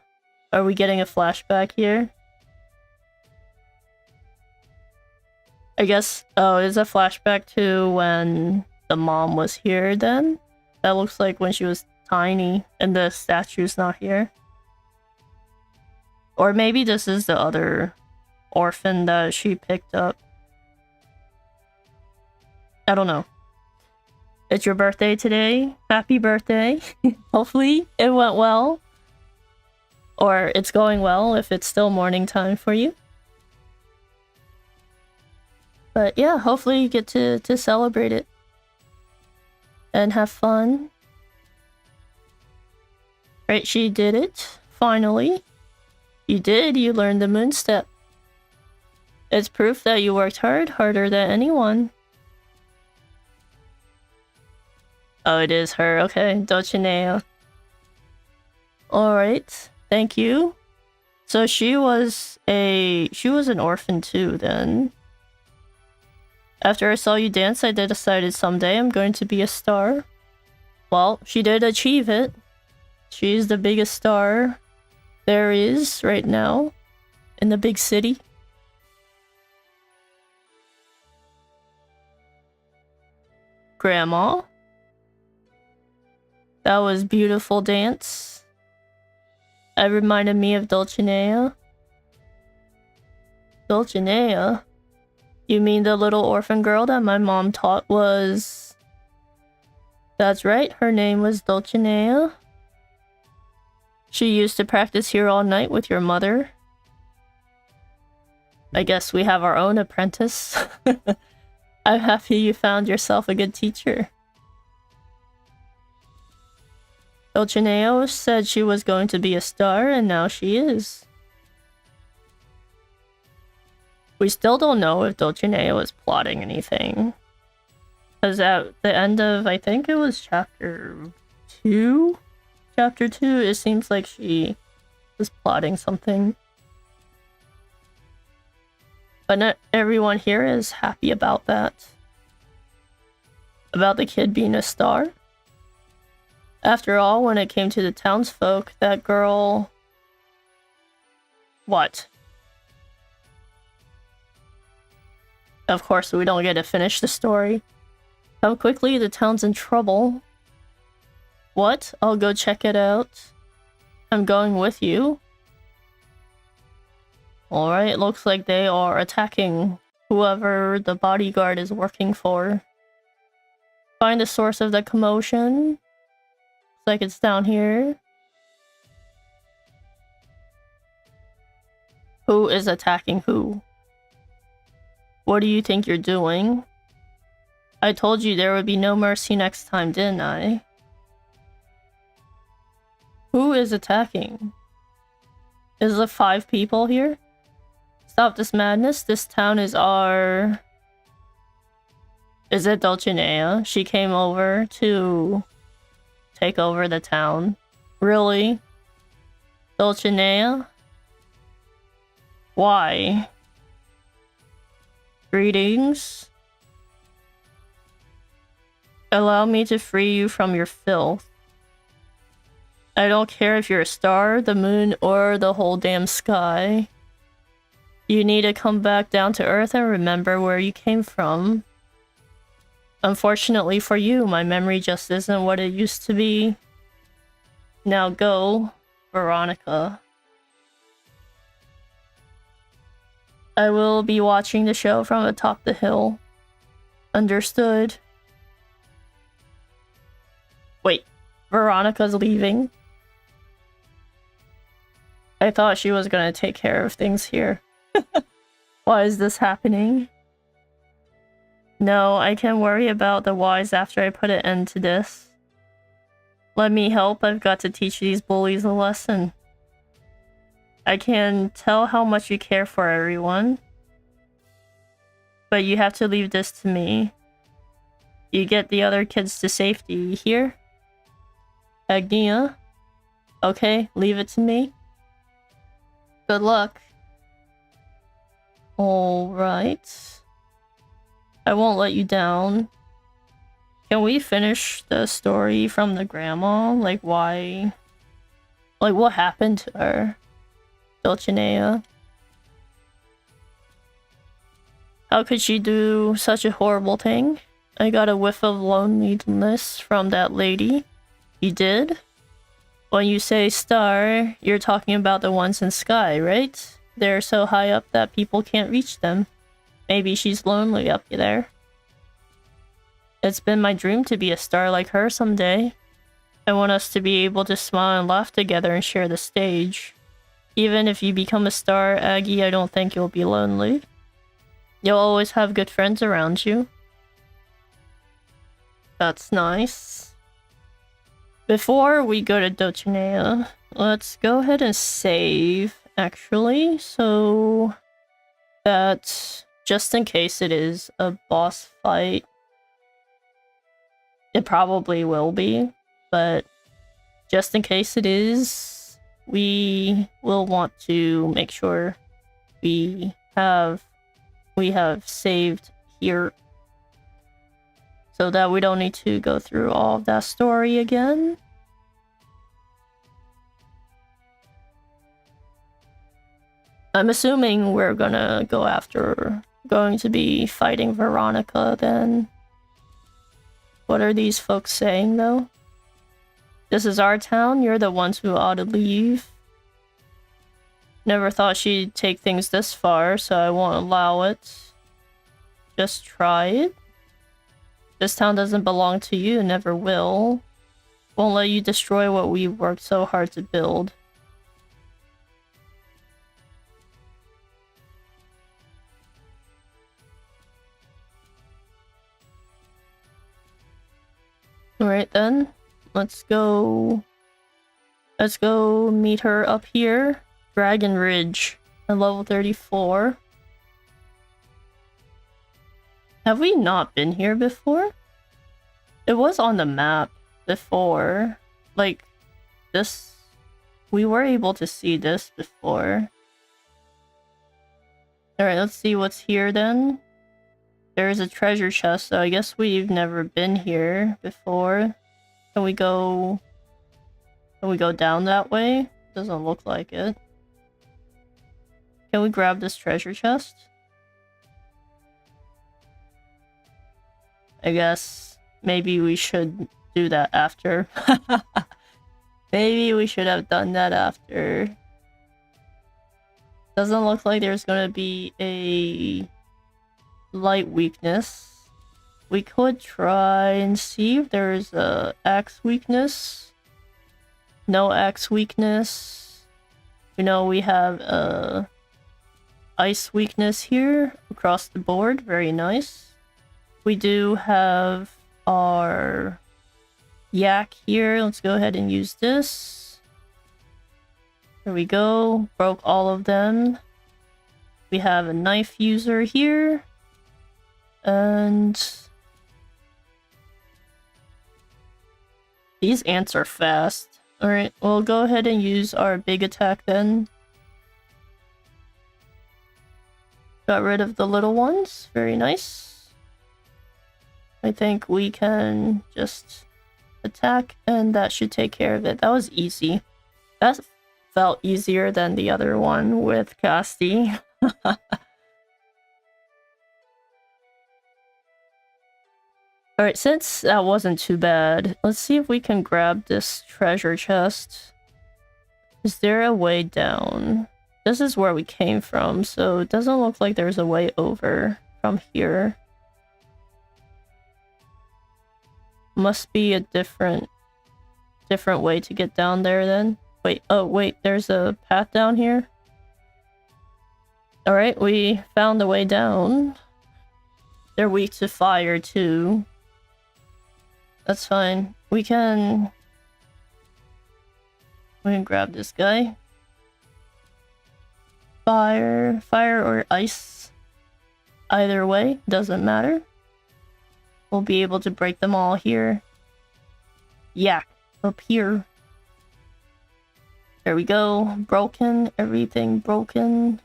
Are we getting a flashback here? I guess, oh, it's a flashback to when the mom was here then? That looks like when she was tiny and the statue's not here. Or maybe this is the other orphan that she picked up. I don't know. It's your birthday today. Happy birthday. Hopefully it went well. Or it's going well if it's still morning time for you. But yeah, hopefully you get to celebrate it. And have fun. Right, she did it. Finally. You did, you learned the moon step. It's proof that you worked hard, harder than anyone. Oh, it is her. Okay, Dulcinea. Alright, thank you. So she was an orphan too then. After I saw you dance, I decided someday I'm going to be a star. Well, she did achieve it. She's the biggest star there is right now in the big city. Grandma. That was beautiful dance. It reminded me of Dulcinea. Dulcinea? You mean the little orphan girl that my mom taught was... That's right, her name was Dulcinea. She used to practice here all night with your mother. I guess we have our own apprentice. I'm happy you found yourself a good teacher. Dulcinea said she was going to be a star, and now she is. We still don't know if Dulcinea was plotting anything. Because at the end of, I think it was chapter 2? Chapter 2, it seems like she was plotting something. But not everyone here is happy about that. About the kid being a star. After all, when it came to the townsfolk, that girl... What? Of course, we don't get to finish the story. How quickly the town's in trouble. What? I'll go check it out. I'm going with you. Alright, looks like they are attacking whoever the bodyguard is working for. Find the source of the commotion. Looks like it's down here. Who is attacking who? What do you think you're doing? I told you there would be no mercy next time, didn't I? Who is attacking? Is there 5 people here? Stop this madness. This town is our... Is it Dulcinea? She came over to take over the town. Really? Dulcinea? Why? Greetings. Allow me to free you from your filth. I don't care if you're a star, the moon, or the whole damn sky. You need to come back down to Earth and remember where you came from. Unfortunately for you, my memory just isn't what it used to be. Now go, Veronica. I will be watching the show from atop the hill. Understood. Wait, Veronica's leaving? I thought she was gonna take care of things here. Why is this happening? No, I can worry about the whys after I put an end to this. Let me help, I've got to teach these bullies a lesson. I can tell how much you care for everyone. But you have to leave this to me. You get the other kids to safety, you hear? Agnia? Okay, leave it to me. Good luck. Alright. I won't let you down. Can we finish the story from the grandma? Like, why? Like, what happened to her? Dulcinea. How could she do such a horrible thing? I got a whiff of loneliness from that lady. You did? When you say star, you're talking about the ones in sky, right? They're so high up that people can't reach them. Maybe she's lonely up there. It's been my dream to be a star like her someday. I want us to be able to smile and laugh together and share the stage. Even if you become a star, Aggie, I don't think you'll be lonely. You'll always have good friends around you. That's nice. Before we go to Dulcinea, let's go ahead and save, actually, so that just in case it is a boss fight, it probably will be, but just in case it is, we will want to make sure we have saved here so that we don't need to go through all of that story again. I'm assuming we're going to be fighting Veronica then. What are these folks saying though? This is our town, you're the ones who ought to leave. Never thought she'd take things this far, so I won't allow it. Just try it. This town doesn't belong to you, never will. Won't let you destroy what we worked so hard to build. Alright then, let's go meet her up here. Dragon Ridge at level 34. Have we not been here before? It was on the map before. Like, this... We were able to see this before. Alright, let's see what's here then. There's a treasure chest, so I guess we've never been here before. Can we go down that way? Doesn't look like it. Can we grab this treasure chest? I guess maybe we should do that after. Maybe we should have done that after. Doesn't look like there's gonna be a light weakness. We could try and see if there's a axe weakness. No axe weakness. We know we have a ice weakness here across the board. Very nice. We do have our yak here. Let's go ahead and use this. There we go. Broke all of them. We have a knife user here. And these ants are fast. Alright, we'll go ahead and use our big attack then. Got rid of the little ones. Very nice. I think we can just attack and that should take care of it. That was easy. That felt easier than the other one with Castti. Alright, since that wasn't too bad, let's see if we can grab this treasure chest. Is there a way down? This is where we came from, so it doesn't look like there's a way over from here. Must be a different way to get down there then. Wait, oh wait, there's a path down here. Alright, we found the way down. They're weak to fire too. That's fine. We can grab this guy. Fire or ice. Either way, doesn't matter. We'll be able to break them all here. Yak, up here. There we go. Broken. Everything broken.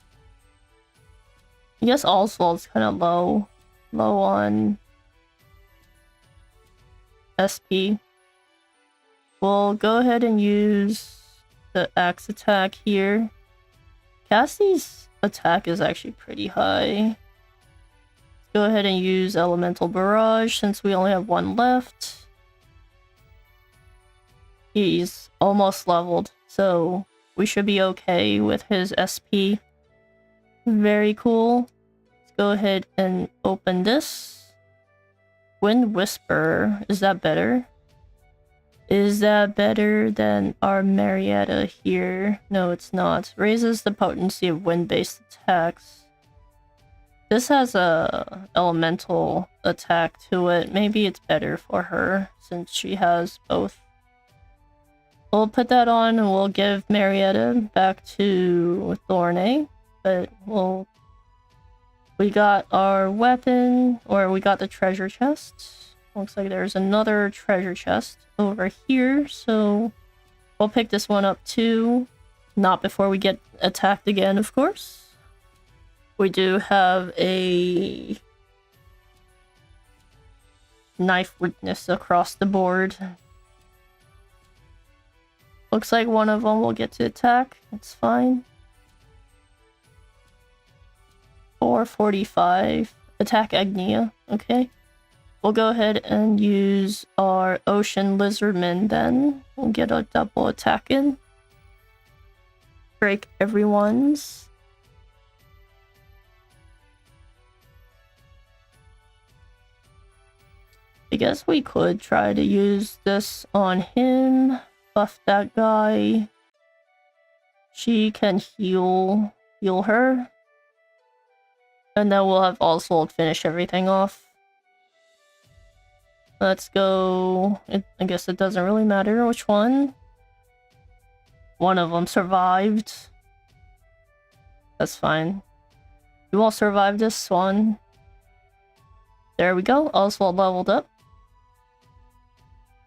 I guess Oswald's kind of low on SP. We'll go ahead and use the axe attack here. Casti's attack is actually pretty high. Go ahead and use Elemental Barrage since we only have one left. He's almost leveled, so we should be okay with his SP. Very cool. Let's go ahead and open this. Wind Whisper. Is that better? Is that better than our Marietta here? No, it's not. Raises the potency of wind-based attacks. This has a elemental attack to it. Maybe it's better for her since she has both. We'll put that on and we'll give Marietta back to Thornay. But we got our weapon, or we got the treasure chest. Looks like there's another treasure chest over here, so we'll pick this one up too. Not before we get attacked again, of course. We do have a knife weakness across the board. Looks like one of them will get to attack. That's fine. 445. Attack Agnia. Okay. We'll go ahead and use our Ocean Lizardman then. We'll get a double attack in. Break everyone's. I guess we could try to use this on him. Buff that guy. She can heal her. And then we'll have Oswald finish everything off. Let's go. I guess it doesn't really matter which one. One of them survived. That's fine. You all survived this one. There we go. Oswald leveled up.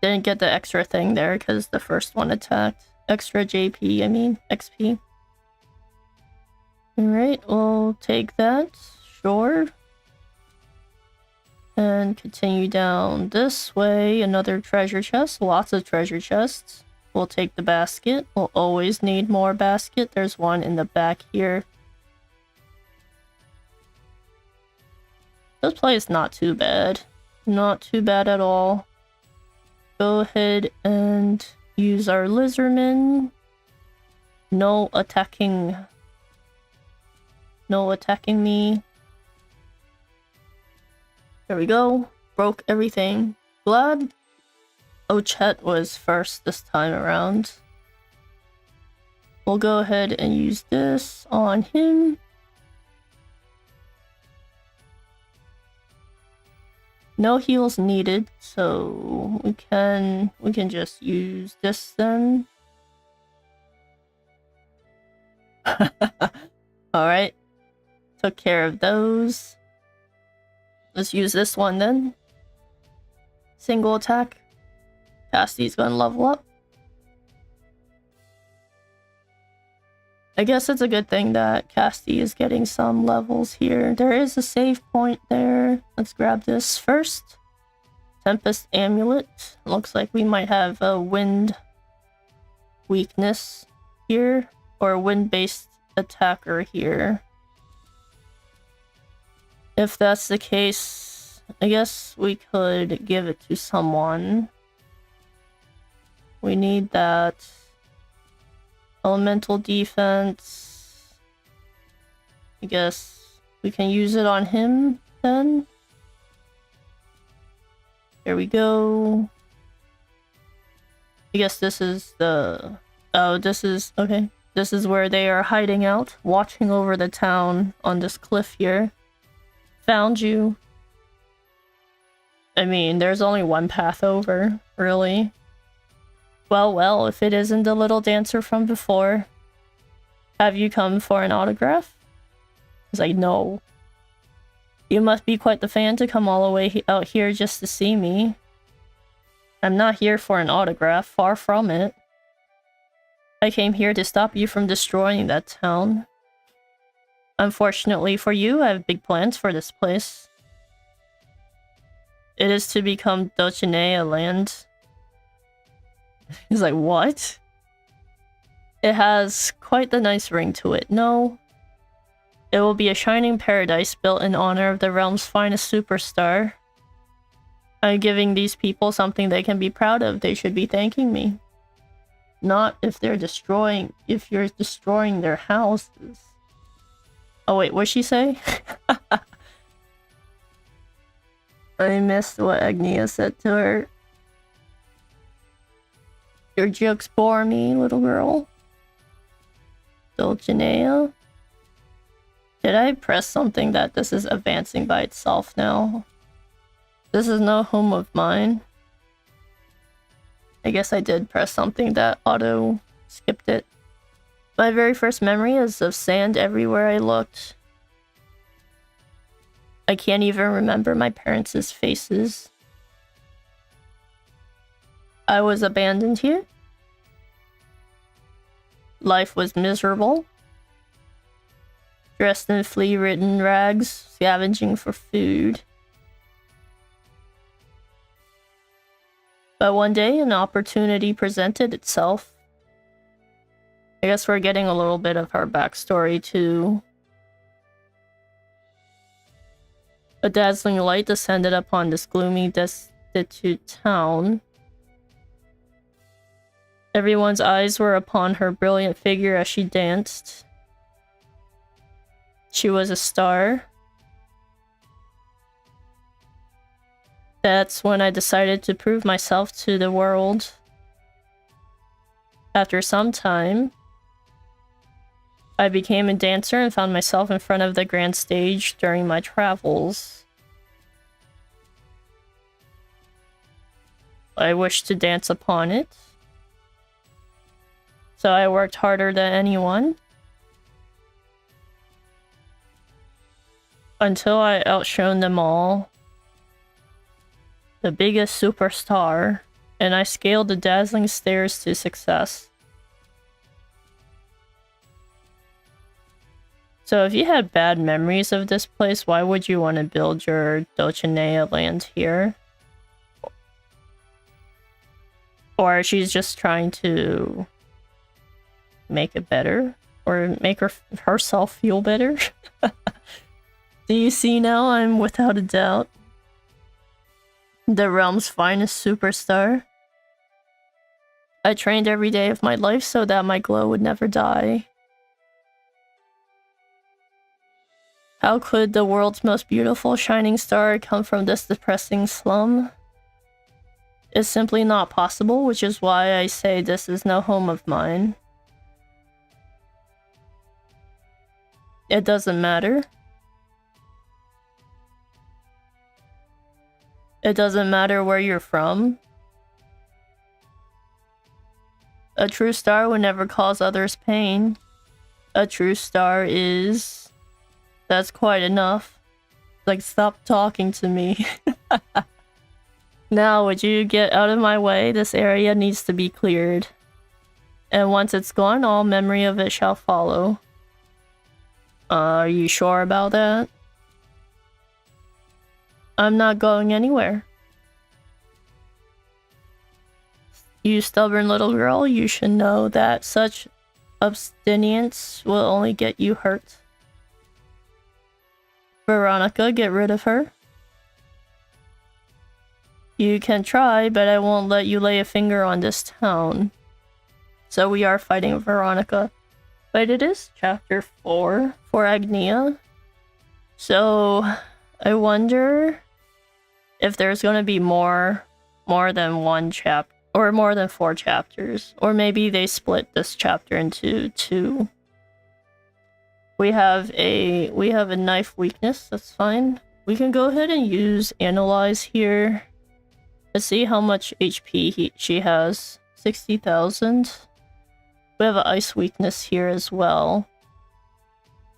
Didn't get the extra thing there because the first one attacked. Extra JP, I mean, XP. Alright, we'll take that. Sure. And continue down this way. Another treasure chest. Lots of treasure chests. We'll take the basket. We'll always need more basket. There's one in the back here. This place not too bad. Not too bad at all. Go ahead and use our lizardman. No attacking. No attacking me. There we go. Broke everything. Glad Ochet was first this time around. We'll go ahead and use this on him. No heals needed, so we can just use this then. Alright. Took care of those. Let's use this one then. Single attack. Casti's gonna level up. I guess it's a good thing that Castti is getting some levels here. There is a save point there. Let's grab this first. Tempest Amulet. Looks like we might have a wind weakness here. Or a wind-based attacker here. If that's the case, I guess we could give it to someone. We need that. Elemental defense. I guess we can use it on him then. There we go. I guess this is the... Oh, this is... Okay. This is where they are hiding out, watching over the town on this cliff here. Found you. I mean, there's only one path over, really. Well, if it isn't the little dancer from before. Have you come for an autograph? He's like, no. You must be quite the fan to come all the way out here just to see me. I'm not here for an autograph, far from it. I came here to stop you from destroying that town. Unfortunately for you, I have big plans for this place. It is to become Dochinea land. He's like, what? It has quite the nice ring to it, no? It will be a shining paradise built in honor of the realm's finest superstar. I'm giving these people something they can be proud of. They should be thanking me. Not if you're destroying their houses. Oh wait, what'd she say? I missed what Agnia said to her. Your jokes bore me, little girl. Dulcinea? Did I press something that this is advancing by itself now? This is no home of mine. I guess I did press something that auto skipped it. My very first memory is of sand everywhere I looked. I can't even remember my parents' faces. I was abandoned here. Life was miserable. Dressed in flea-ridden rags, scavenging for food. But one day, an opportunity presented itself. I guess we're getting a little bit of her backstory, too. A dazzling light descended upon this gloomy, destitute town. Everyone's eyes were upon her brilliant figure as she danced. She was a star. That's when I decided to prove myself to the world. After some time, I became a dancer and found myself in front of the grand stage during my travels. I wished to dance upon it. So I worked harder than anyone. Until I outshone them all. the biggest superstar, and I scaled the dazzling stairs to success. So if you had bad memories of this place, why would you want to build your Dulcinea land here? Or she's just trying to make it better? Or make herself feel better? Do you see now? I'm without a doubt the realm's finest superstar. I trained every day of my life so that my glow would never die. How could the world's most beautiful shining star come from this depressing slum? It's simply not possible, which is why I say this is no home of mine. It doesn't matter. It doesn't matter where you're from. A true star would never cause others pain. A true star is... That's quite enough. Like, stop talking to me. Now, would you get out of my way? This area needs to be cleared. And once it's gone, all memory of it shall follow. Are you sure about that? I'm not going anywhere. You stubborn little girl, you should know that such abstinence will only get you hurt. Veronica, get rid of her. You can try, but I won't let you lay a finger on this town. So we are fighting Veronica. But it is chapter 4 for Agnea. So I wonder if there's gonna be more than one chapter, or more than 4 chapters. Or maybe they split this chapter into 2. We have a knife weakness, that's fine. We can go ahead and use Analyze here. Let's see how much HP she has. 60,000. We have an ice weakness here as well.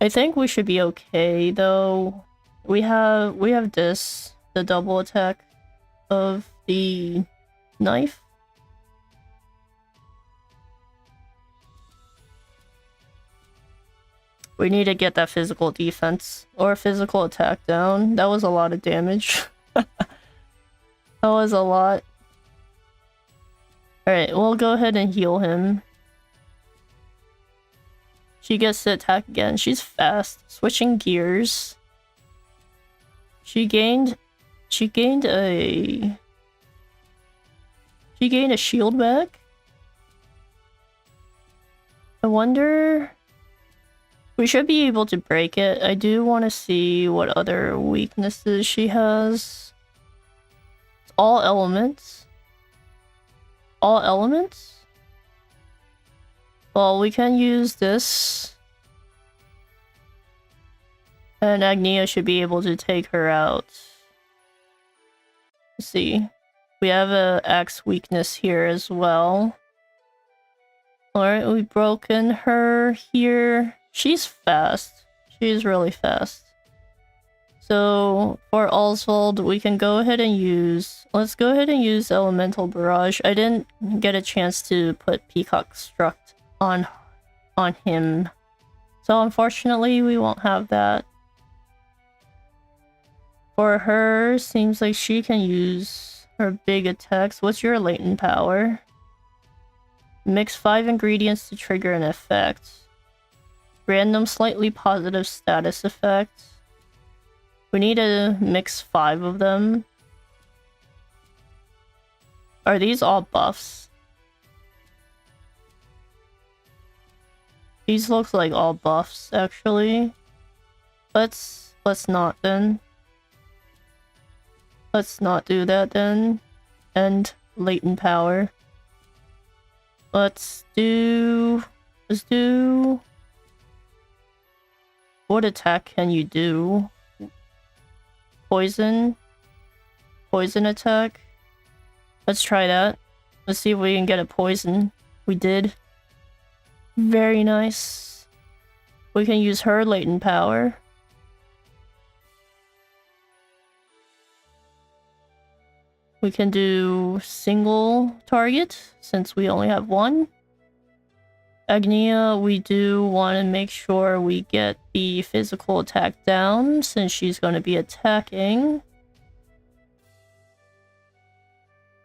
I think we should be okay though. We have this, the double attack of the knife. We need to get that physical defense or physical attack down. That was a lot of damage. That was a lot. Alright, we'll go ahead and heal him. She gets to attack again. She's fast. Switching gears. She gained a shield back. I wonder... We should be able to break it. I do want to see what other weaknesses she has. It's all elements. All elements? Well, we can use this. And Agnea should be able to take her out. Let's see. We have a axe weakness here as well. Alright, we've broken her here. She's fast. She's really fast. So, for Oswald, we can go ahead and use... Let's go ahead and use Elemental Barrage. I didn't get a chance to put Peacock Struct on him. So, unfortunately, we won't have that. For her, seems like she can use her big attacks. What's your latent power? Mix 5 ingredients to trigger an effect. Random slightly positive status effect. We need to mix 5 of them. Are these all buffs? These looks like all buffs, actually. Let's not then. Let's not do that then. And latent power. Let's do... What attack can you do? Poison? Poison attack? Let's try that. Let's see if we can get a poison. We did. Very nice. We can use her latent power. We can do single target since we only have one. Agnia, we do want to make sure we get the physical attack down since she's going to be attacking.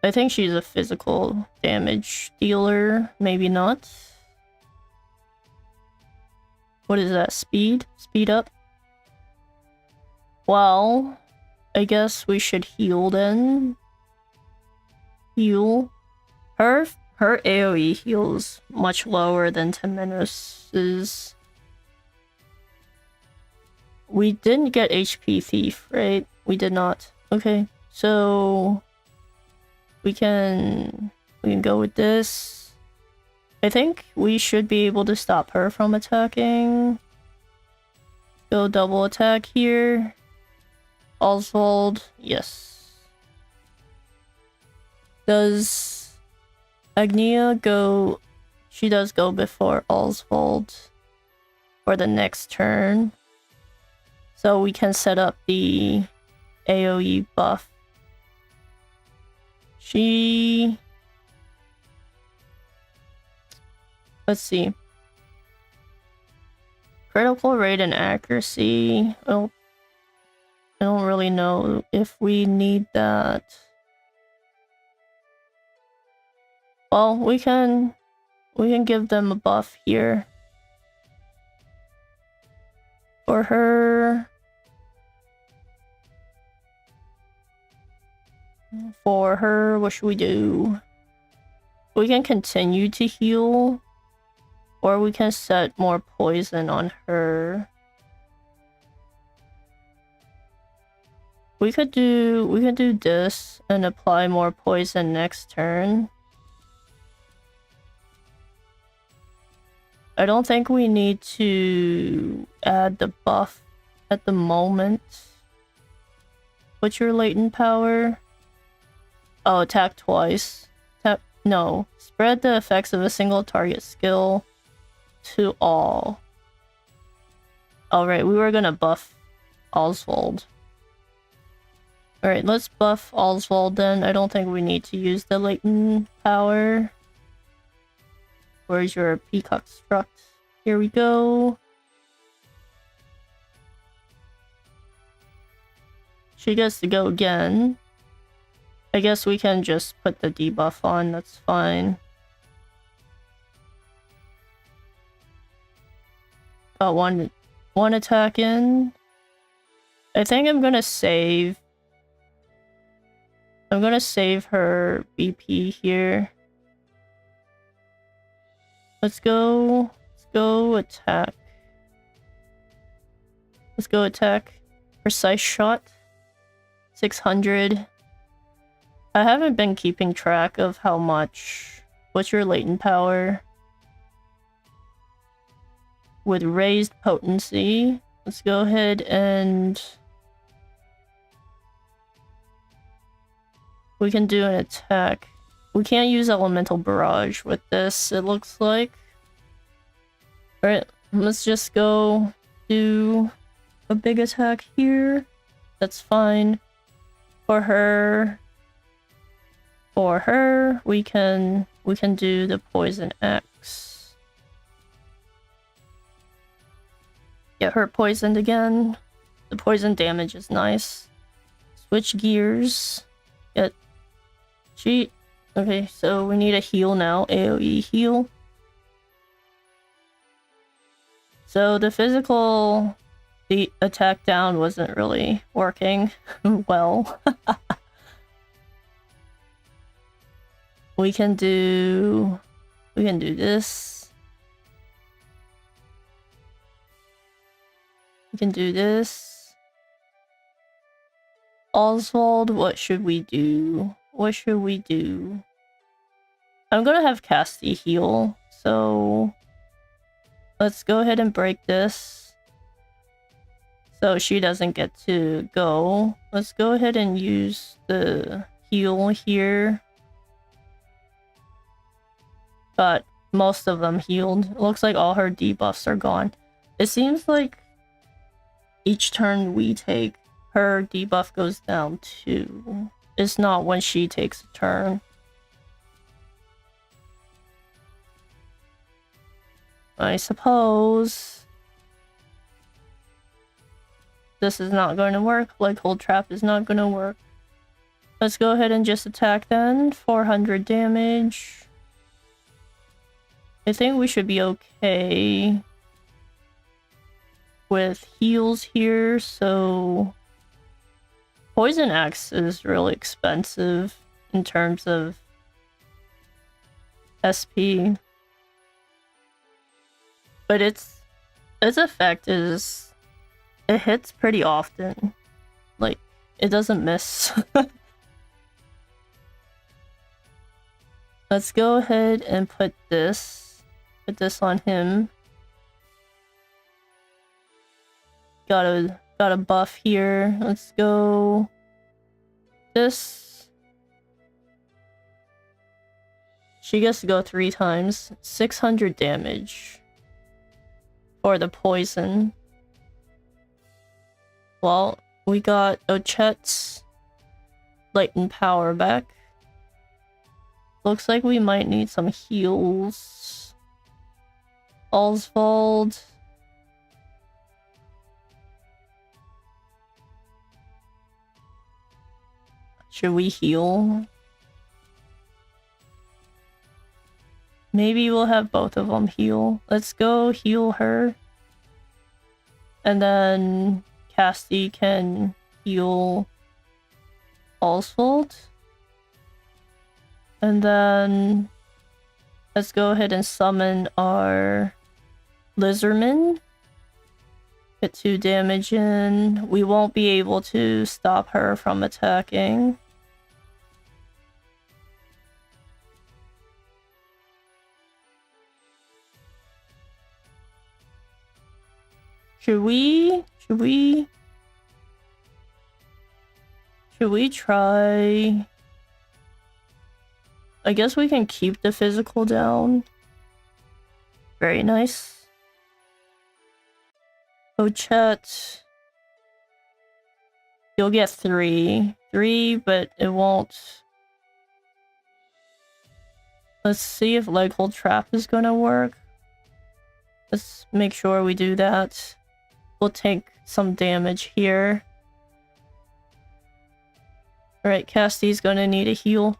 I think she's a physical damage dealer, maybe not. What is that? Speed? Speed up? Well, I guess we should heal then. Heal. Her AoE heals much lower than Temenos's. We didn't get HP Thief, right? We did not. Okay, so we can go with this. I think we should be able to stop her from attacking. Go double attack here. Oswald, yes. Does Agnia go? She does go before Oswald for the next turn. So we can set up the AoE buff. Let's see. Critical rate and accuracy. Oh, I don't really know if we need that. Well, we can give them a buff here. For her. What should we do? We can continue to heal. Or we can set more poison on her. We could do this and apply more poison next turn. I don't think we need to add the buff at the moment. What's your latent power? Oh, attack twice. No. Spread the effects of a single target skill to all. Alright, we were gonna buff Oswald. Alright, let's buff Oswald then. I don't think we need to use the latent power. Where's your Peacock Struct? Here we go. She gets to go again. I guess we can just put the debuff on, that's fine. Got one attack in. I think I'm gonna save her BP here. Let's go attack. Let's go attack. Precise shot. 600. I haven't been keeping track of how much. What's your latent power? With raised potency. Let's go ahead and we can do an attack. We can't use elemental barrage with this, it looks like. Alright, let's just go do a big attack here. That's fine. For her, we can do the poison axe. Get her poisoned again. The poison damage is nice. Switch gears. Okay, so we need a heal now. AoE heal. So the attack down wasn't really working well. We can do this. We can do this. Oswald, what should we do? What should we do? I'm gonna have Castti heal, so let's go ahead and break this. So she doesn't get to go. Let's go ahead and use the heal here. Got most of them healed. It looks like all her debuffs are gone. It seems like each turn we take, her debuff goes down too. it's not when she takes a turn. I suppose this is not going to work. Like, hold trap is not going to work. Let's go ahead and just attack then. 400 damage. I think we should be okay with heals here, so Poison Axe is really expensive in terms of SP. But its effect is it hits pretty often. Like, it doesn't miss. Let's go ahead and put this on him. Got a buff here. Let's go this. She gets to go 3 times. 600 damage for the poison. Well, we got Ochet's latent power back. Looks like we might need some heals. Oswald. Should we heal? Maybe we'll have both of them heal. Let's go heal her. And then Castti can heal Oswald. And then let's go ahead and summon our Lizardman. Get 2 damage in. We won't be able to stop her from attacking. Should we try? I guess we can keep the physical down. Very nice. Ochet. You'll get 3. 3, but it won't. Let's see if leg hold trap is gonna work. Let's make sure we do that. We'll take some damage here. Alright, Casti's gonna need a heal.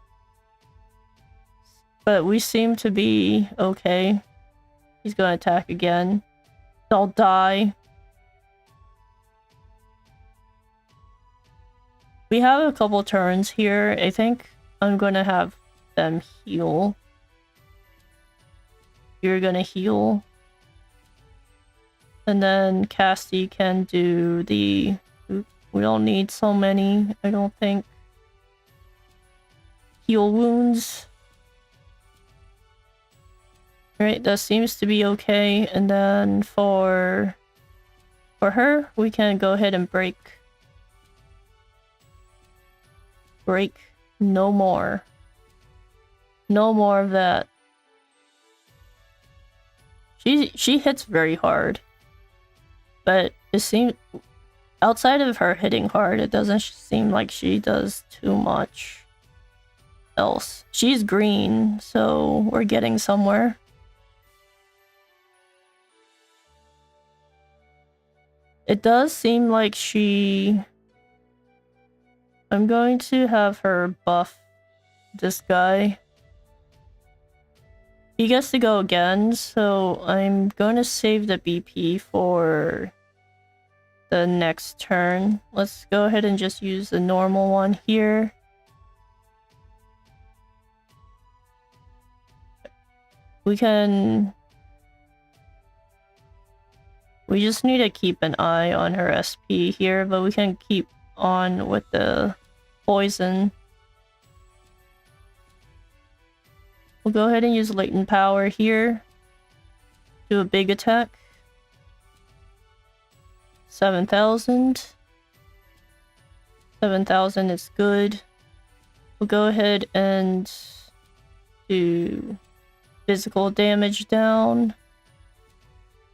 But we seem to be okay. He's gonna attack again. I'll die. We have a couple turns here. I think I'm gonna have them heal. You're gonna heal. And then Cassti can do the... We don't need so many, I don't think. Heal wounds. Alright, that seems to be okay. And then for her, we can go ahead and break. Break. No more. No more of that. She hits very hard. But it seems, outside of her hitting hard, it doesn't seem like she does too much else. She's green, so we're getting somewhere. It does seem like she... I'm going to have her buff this guy. He gets to go again, so I'm going to save the BP for the next turn. Let's go ahead and just use the normal one here. We just need to keep an eye on her SP here, but we can keep on with the poison. We'll go ahead and use latent power here. Do a big attack. 7,000. 7,000 is good. We'll go ahead and do physical damage down.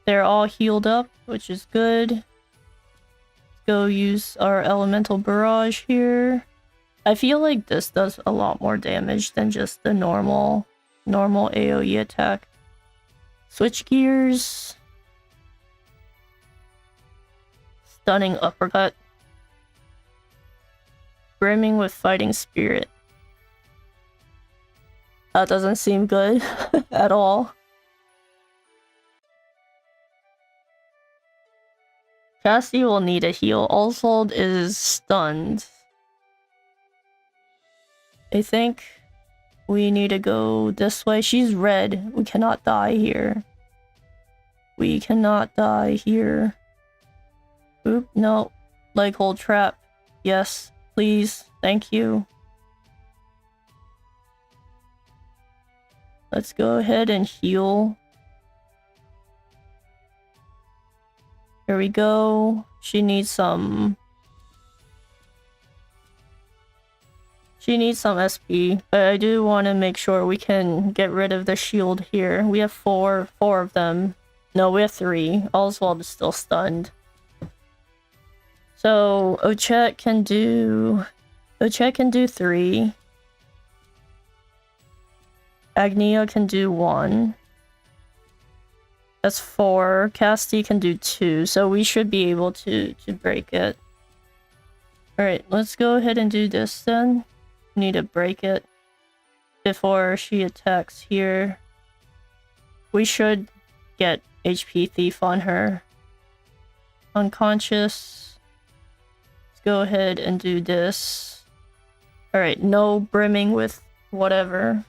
They're all healed up, which is good. Let's go use our elemental barrage here. I feel like this does a lot more damage than just the normal AoE attack. Switch gears. Stunning uppercut. Brimming with fighting spirit. That doesn't seem good at all. Cassti will need a heal. Oswald is stunned. I think we need to go this way. She's red. We cannot die here. We cannot die here. Oop, no. Leg hold trap. Yes, please. Thank you. Let's go ahead and heal. Here we go. She needs some SP, but I do want to make sure we can get rid of the shield here. We have four of them. No, we have 3. Oswald is still stunned. So Ochette can do 3. Agnia can do 1. That's 4. Castti can do 2, so we should be able to break it. Alright, let's go ahead and do this then. We need to break it before she attacks here. We should get HP Thief on her. Unconscious. Let's go ahead and do this. Alright, no brimming with whatever.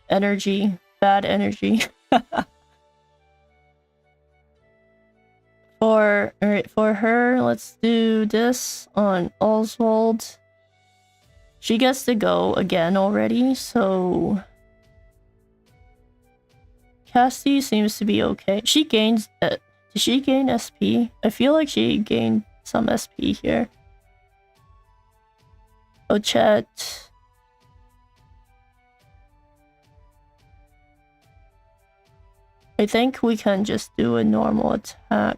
Energy. Bad energy. For her, let's do this on Oswald. She gets to go again already, so Cassti seems to be okay. She gains did she gain SP? I feel like she gained some SP here. Ochette. I think we can just do a normal attack.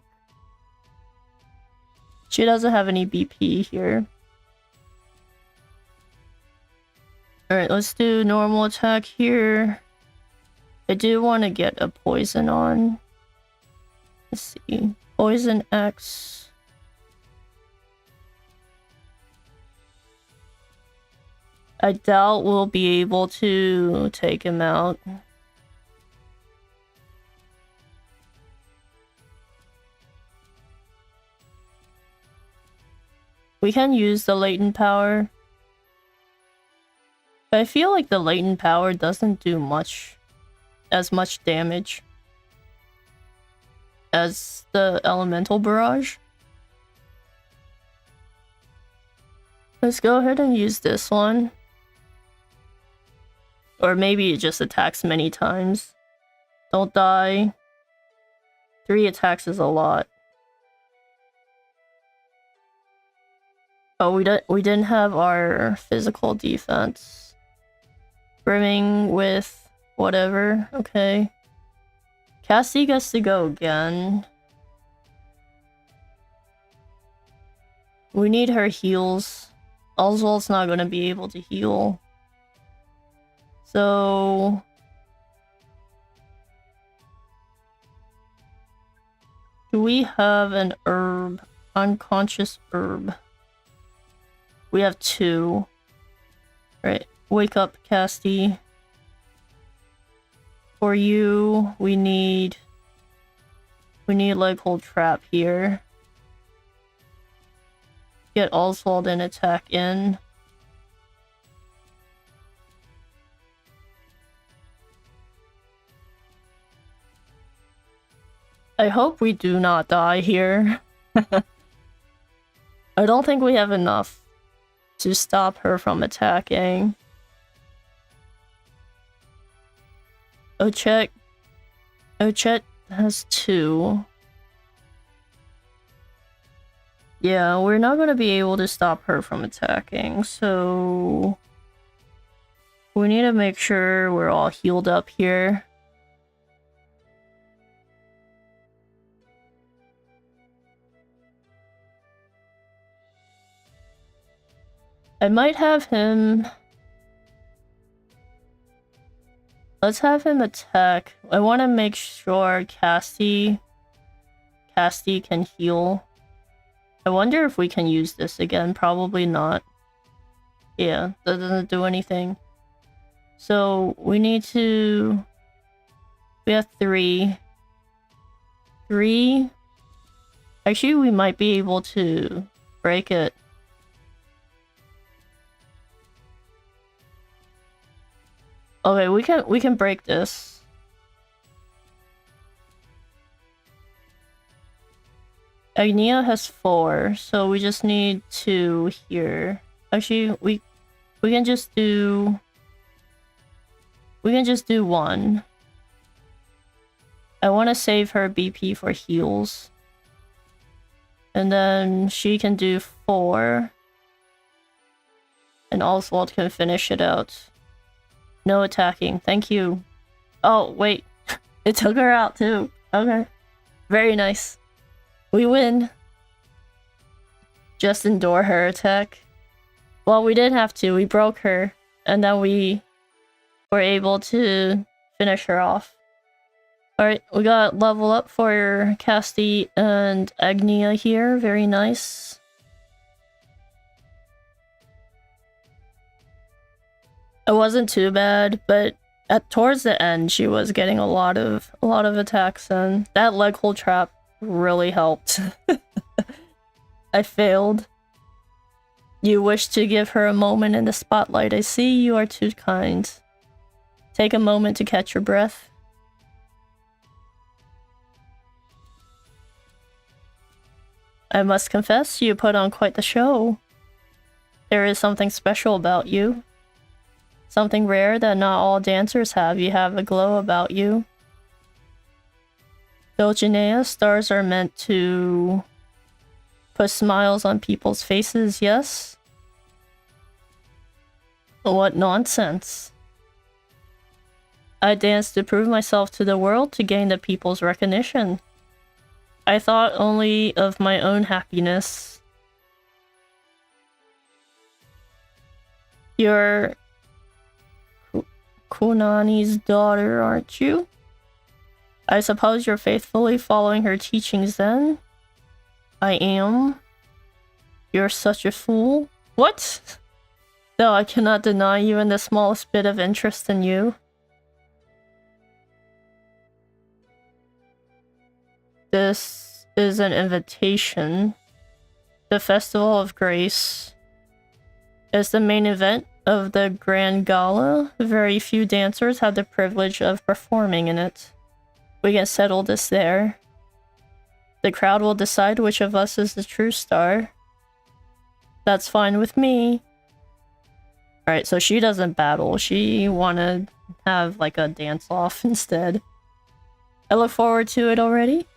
She doesn't have any BP here. Alright, let's do normal attack here. I do want to get a poison on. Let's see. Poison X. I doubt we'll be able to take him out. We can use the latent power. But I feel like the latent power doesn't do as much damage as the elemental barrage. Let's go ahead and use this one. Or maybe it just attacks many times. Don't die. 3 attacks is a lot. Oh, we didn't have our physical defense. Brimming with whatever. Okay. Cassti gets to go again. We need her heals. Oswald's not gonna be able to heal. So do we have an herb? Unconscious herb. We have 2. Right. Wake up, Castti. For you, we need leg hold trap here. Get Oswald and attack in. I hope we do not die here. I don't think we have enough to stop her from attacking. Ochette has 2. Yeah, we're not gonna be able to stop her from attacking, so we need to make sure we're all healed up here. I might have him... Let's have him attack. I want to make sure Cassti can heal. I wonder if we can use this again. Probably not. Yeah, that doesn't do anything. So we need to... We have 3. 3. Actually, we might be able to break it. Okay, we can break this. Agnia has 4, so we just need 2 here. Actually, we can just do... We can just do 1. I want to save her BP for heals. And then she can do 4. And Oswald can finish it out. No attacking, thank you. Oh, wait. It took her out too. Okay. Very nice. We win. Just endure her attack. Well, we didn't have to. We broke her. And then we were able to finish her off. Alright, we got level up for Cassti and Agnia here. Very nice. It wasn't too bad, but towards the end she was getting a lot of attacks, and that leg hold trap really helped. I failed. You wish to give her a moment in the spotlight. I see, you are too kind. Take a moment to catch your breath. I must confess, you put on quite the show. There is something special about you. Something rare that not all dancers have. You have a glow about you. Dulcinea, stars are meant to put smiles on people's faces, yes? What nonsense. I dance to prove myself to the world, to gain the people's recognition. I thought only of my own happiness. You're Kunani's daughter, aren't you? I suppose you're faithfully following her teachings then? I am. You're such a fool. What? Though I cannot deny even the smallest bit of interest in you. This is an invitation. The Festival of Grace is the main event of the Grand Gala. Very few dancers have the privilege of performing in it. We can settle this there. The crowd will decide which of us is the true star. That's fine with me. Alright, so she doesn't battle. She wanna have like a dance-off instead. I look forward to it already.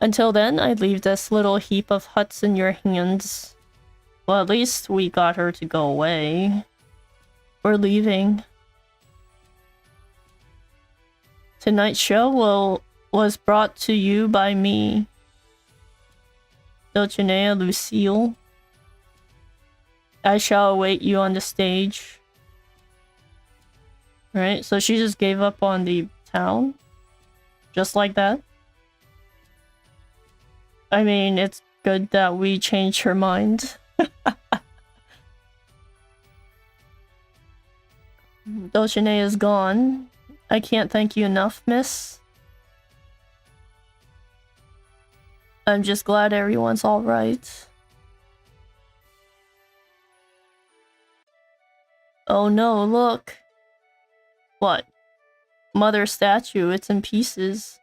Until then, I leave this little heap of huts in your hands. Well, at least we got her to go away. We're leaving. Tonight's show was brought to you by me. Dulcinea Lucille. I shall await you on the stage. Right, so she just gave up on the town? Just like that? I mean, it's good that we changed her mind. Dulcinea is gone. I can't thank you enough, miss. I'm just glad everyone's alright. Oh no, look. What? Mother statue, it's in pieces.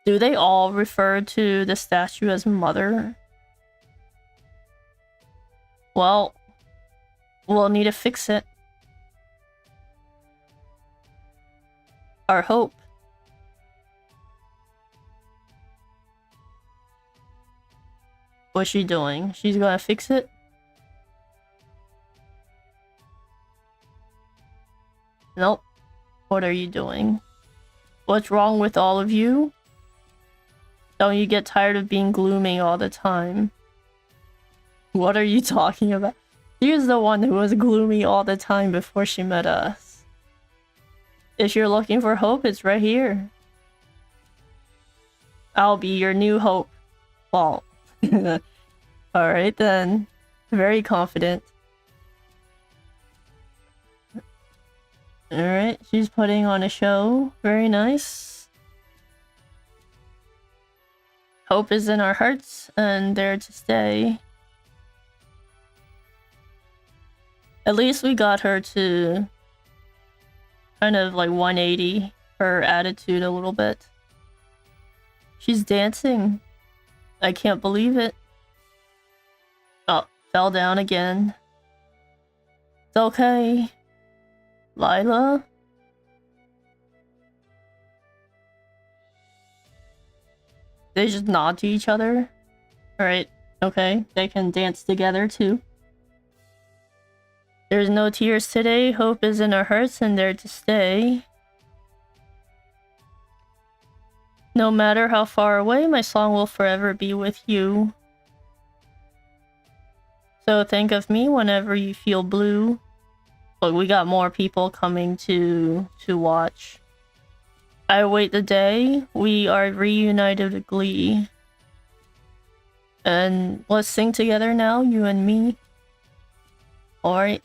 Do they all refer to the statue as Mother? Well, we'll need to fix it. Our hope. What's she doing? She's gonna fix it? Nope. What are you doing? What's wrong with all of you? Don't you get tired of being gloomy all the time? What are you talking about? She was the one who was gloomy all the time before she met us. If you're looking for hope, it's right here. I'll be your new hope. Well, alright then. Very confident. Alright, she's putting on a show. Very nice. Hope is in our hearts and there to stay. At least we got her to kind of like 180 her attitude a little bit. She's dancing. I can't believe it. Oh, fell down again. It's okay. Lila? They just nod to each other. Alright, okay. They can dance together too. There's no tears today. Hope is in our hearts and there to stay. No matter how far away, my song will forever be with you. So think of me whenever you feel blue. But we got more people coming to watch. I await the day we are reunited with glee. And let's sing together now, you and me. Alright.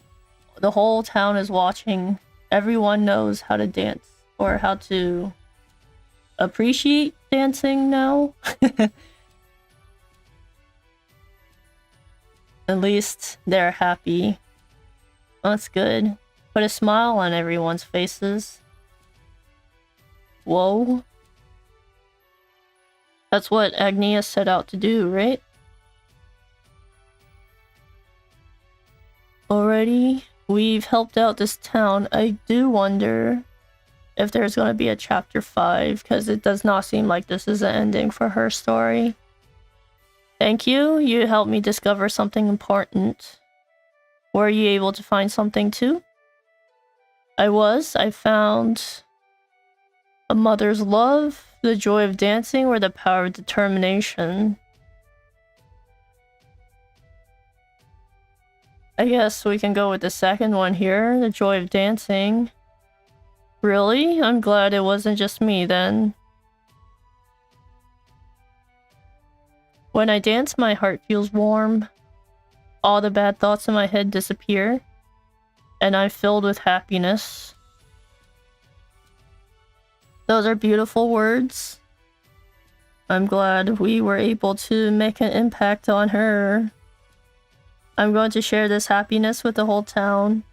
The whole town is watching. Everyone knows how to dance. Or how to appreciate dancing now. At least they're happy. That's good. Put a smile on everyone's faces. Whoa. That's what Agnia set out to do, right? Already, we've helped out this town. I do wonder if there's going to be a chapter 5, because it does not seem like this is the ending for her story. Thank you. You helped me discover something important. Were you able to find something too? I found a mother's love, the joy of dancing, or the power of determination. I guess we can go with the second one here, the joy of dancing. Really? I'm glad it wasn't just me then. When I dance, my heart feels warm. All the bad thoughts in my head disappear, and I'm filled with happiness. Those are beautiful words. I'm glad we were able to make an impact on her. I'm going to share this happiness with the whole town.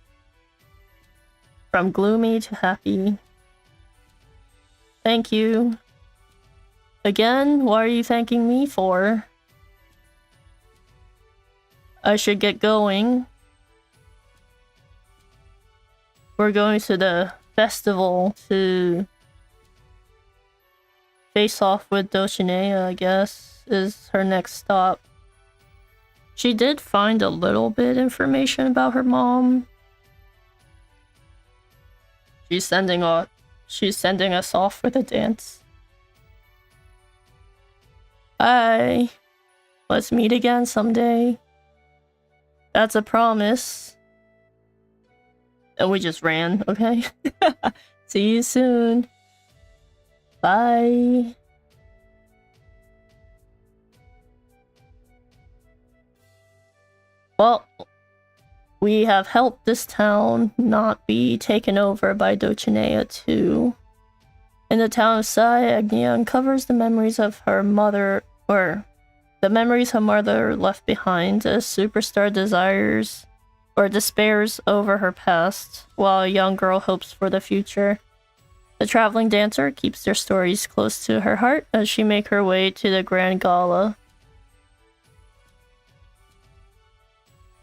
From gloomy to happy. Thank you. Again, what are you thanking me for? I should get going. We're going to the festival to face off with Dulcinea, I guess, is her next stop. She did find a little bit information about her mom. She's sending us off with a dance. Bye. Let's meet again someday. That's a promise. And we just ran, okay? See you soon. Bye. Well, we have helped this town not be taken over by Dulcinea too. In the town of Sai, Agnia uncovers the memories of her mother, or the memories her mother left behind as Superstar despairs over her past, while a young girl hopes for the future. The traveling dancer keeps their stories close to her heart as she makes her way to the Grand Gala.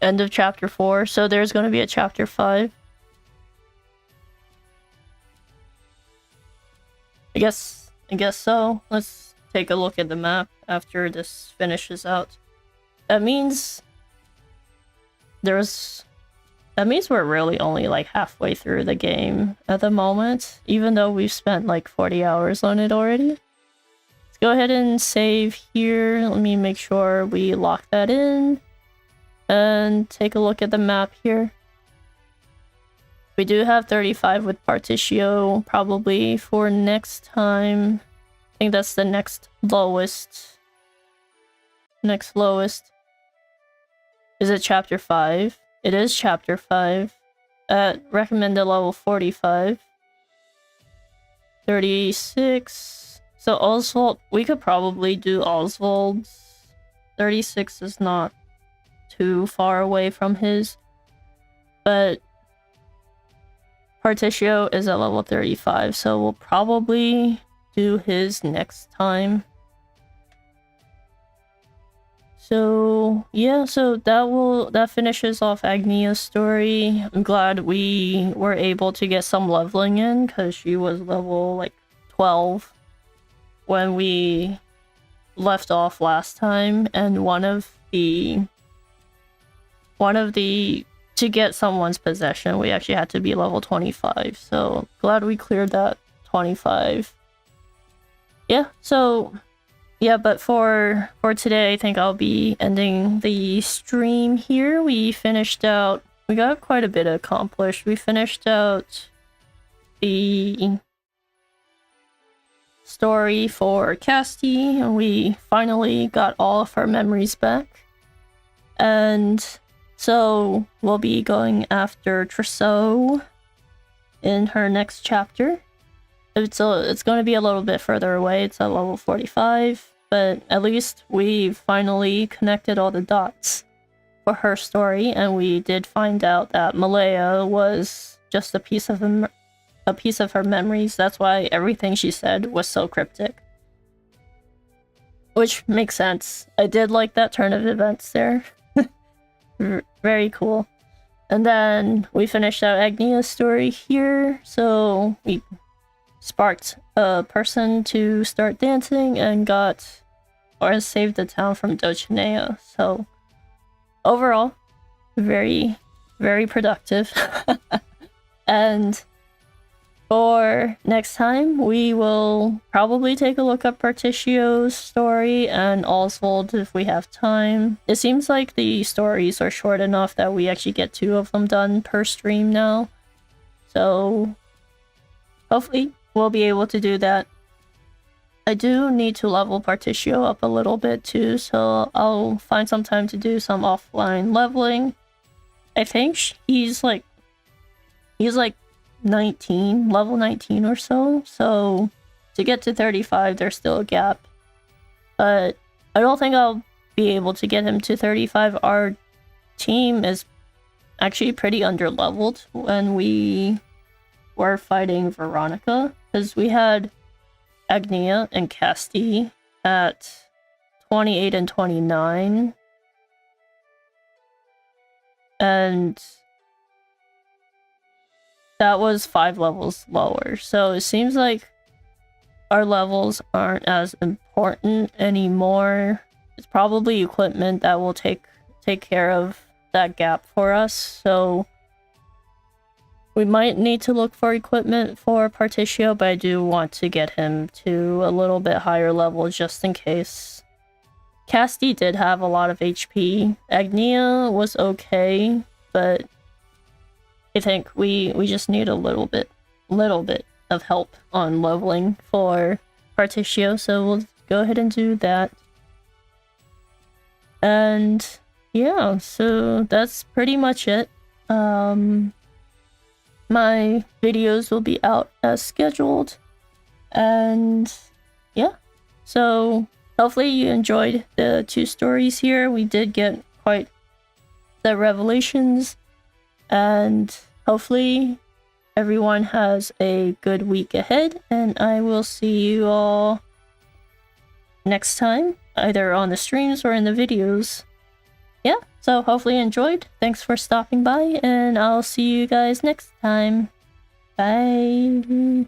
End of chapter 4, so there's going to be a chapter 5. I guess so. Let's take a look at the map after this finishes out. That means we're really only like halfway through the game at the moment, even though we've spent like 40 hours on it already. Let's go ahead and save here. Let me make sure we lock that in. and take a look at the map here. We do have 35 with Partitio, probably for next time. I think that's the next lowest. Next lowest. Is it chapter 5? It is chapter 5. At recommended level 45. 36. So Oswald, we could probably do Oswald's. 36 is not too far away from his. But Partitio is at level 35, so we'll probably do his next time. So yeah, so that finishes off Agnia's story. I'm glad we were able to get some leveling in, because she was level like 12 when we left off last time, and one of the to get someone's possession, we actually had to be level 25. So glad we cleared that 25. Yeah, so yeah, but for today, I think I'll be ending the stream here. We got quite a bit accomplished. We finished out the story for Castti, and we finally got all of our memories back. And so we'll be going after Trousseau in her next chapter. It's going to be a little bit further away. It's at level 45. But at least we finally connected all the dots for her story, and we did find out that Malaya was just a piece of her memories. That's why everything she said was so cryptic. Which makes sense. I did like that turn of events there. Very cool. And then we finished out Agnia's story here, so we sparked a person to start dancing and saved the town from Dulcinea. So overall, very, very productive. And for next time, we will probably take a look at Partitio's story and Oswald if we have time. It seems like the stories are short enough that we actually get 2 of them done per stream now. So hopefully we'll be able to do that. I do need to level Partitio up a little bit too, so I'll find some time to do some offline leveling. I think he's like 19, level 19 or so, so to get to 35 there's still a gap. But I don't think I'll be able to get him to 35. Our team is actually pretty underleveled when we were fighting Veronica, because we had Agnia and Castti at 28 and 29. And that was 5 levels lower. So it seems like our levels aren't as important anymore. It's probably equipment that will take care of that gap for us. So we might need to look for equipment for Partitio, but I do want to get him to a little bit higher level just in case. Castti did have a lot of HP. Agnia was okay, but I think we just need a little bit of help on leveling for Partitio, so we'll go ahead and do that. And yeah, so that's pretty much it. My videos will be out as scheduled, and yeah, so hopefully you enjoyed the 2 stories here. We did get quite the revelations, and hopefully everyone has a good week ahead, and I will see you all next time, either on the streams or in the videos. Yeah, so hopefully you enjoyed. Thanks for stopping by, and I'll see you guys next time. Bye.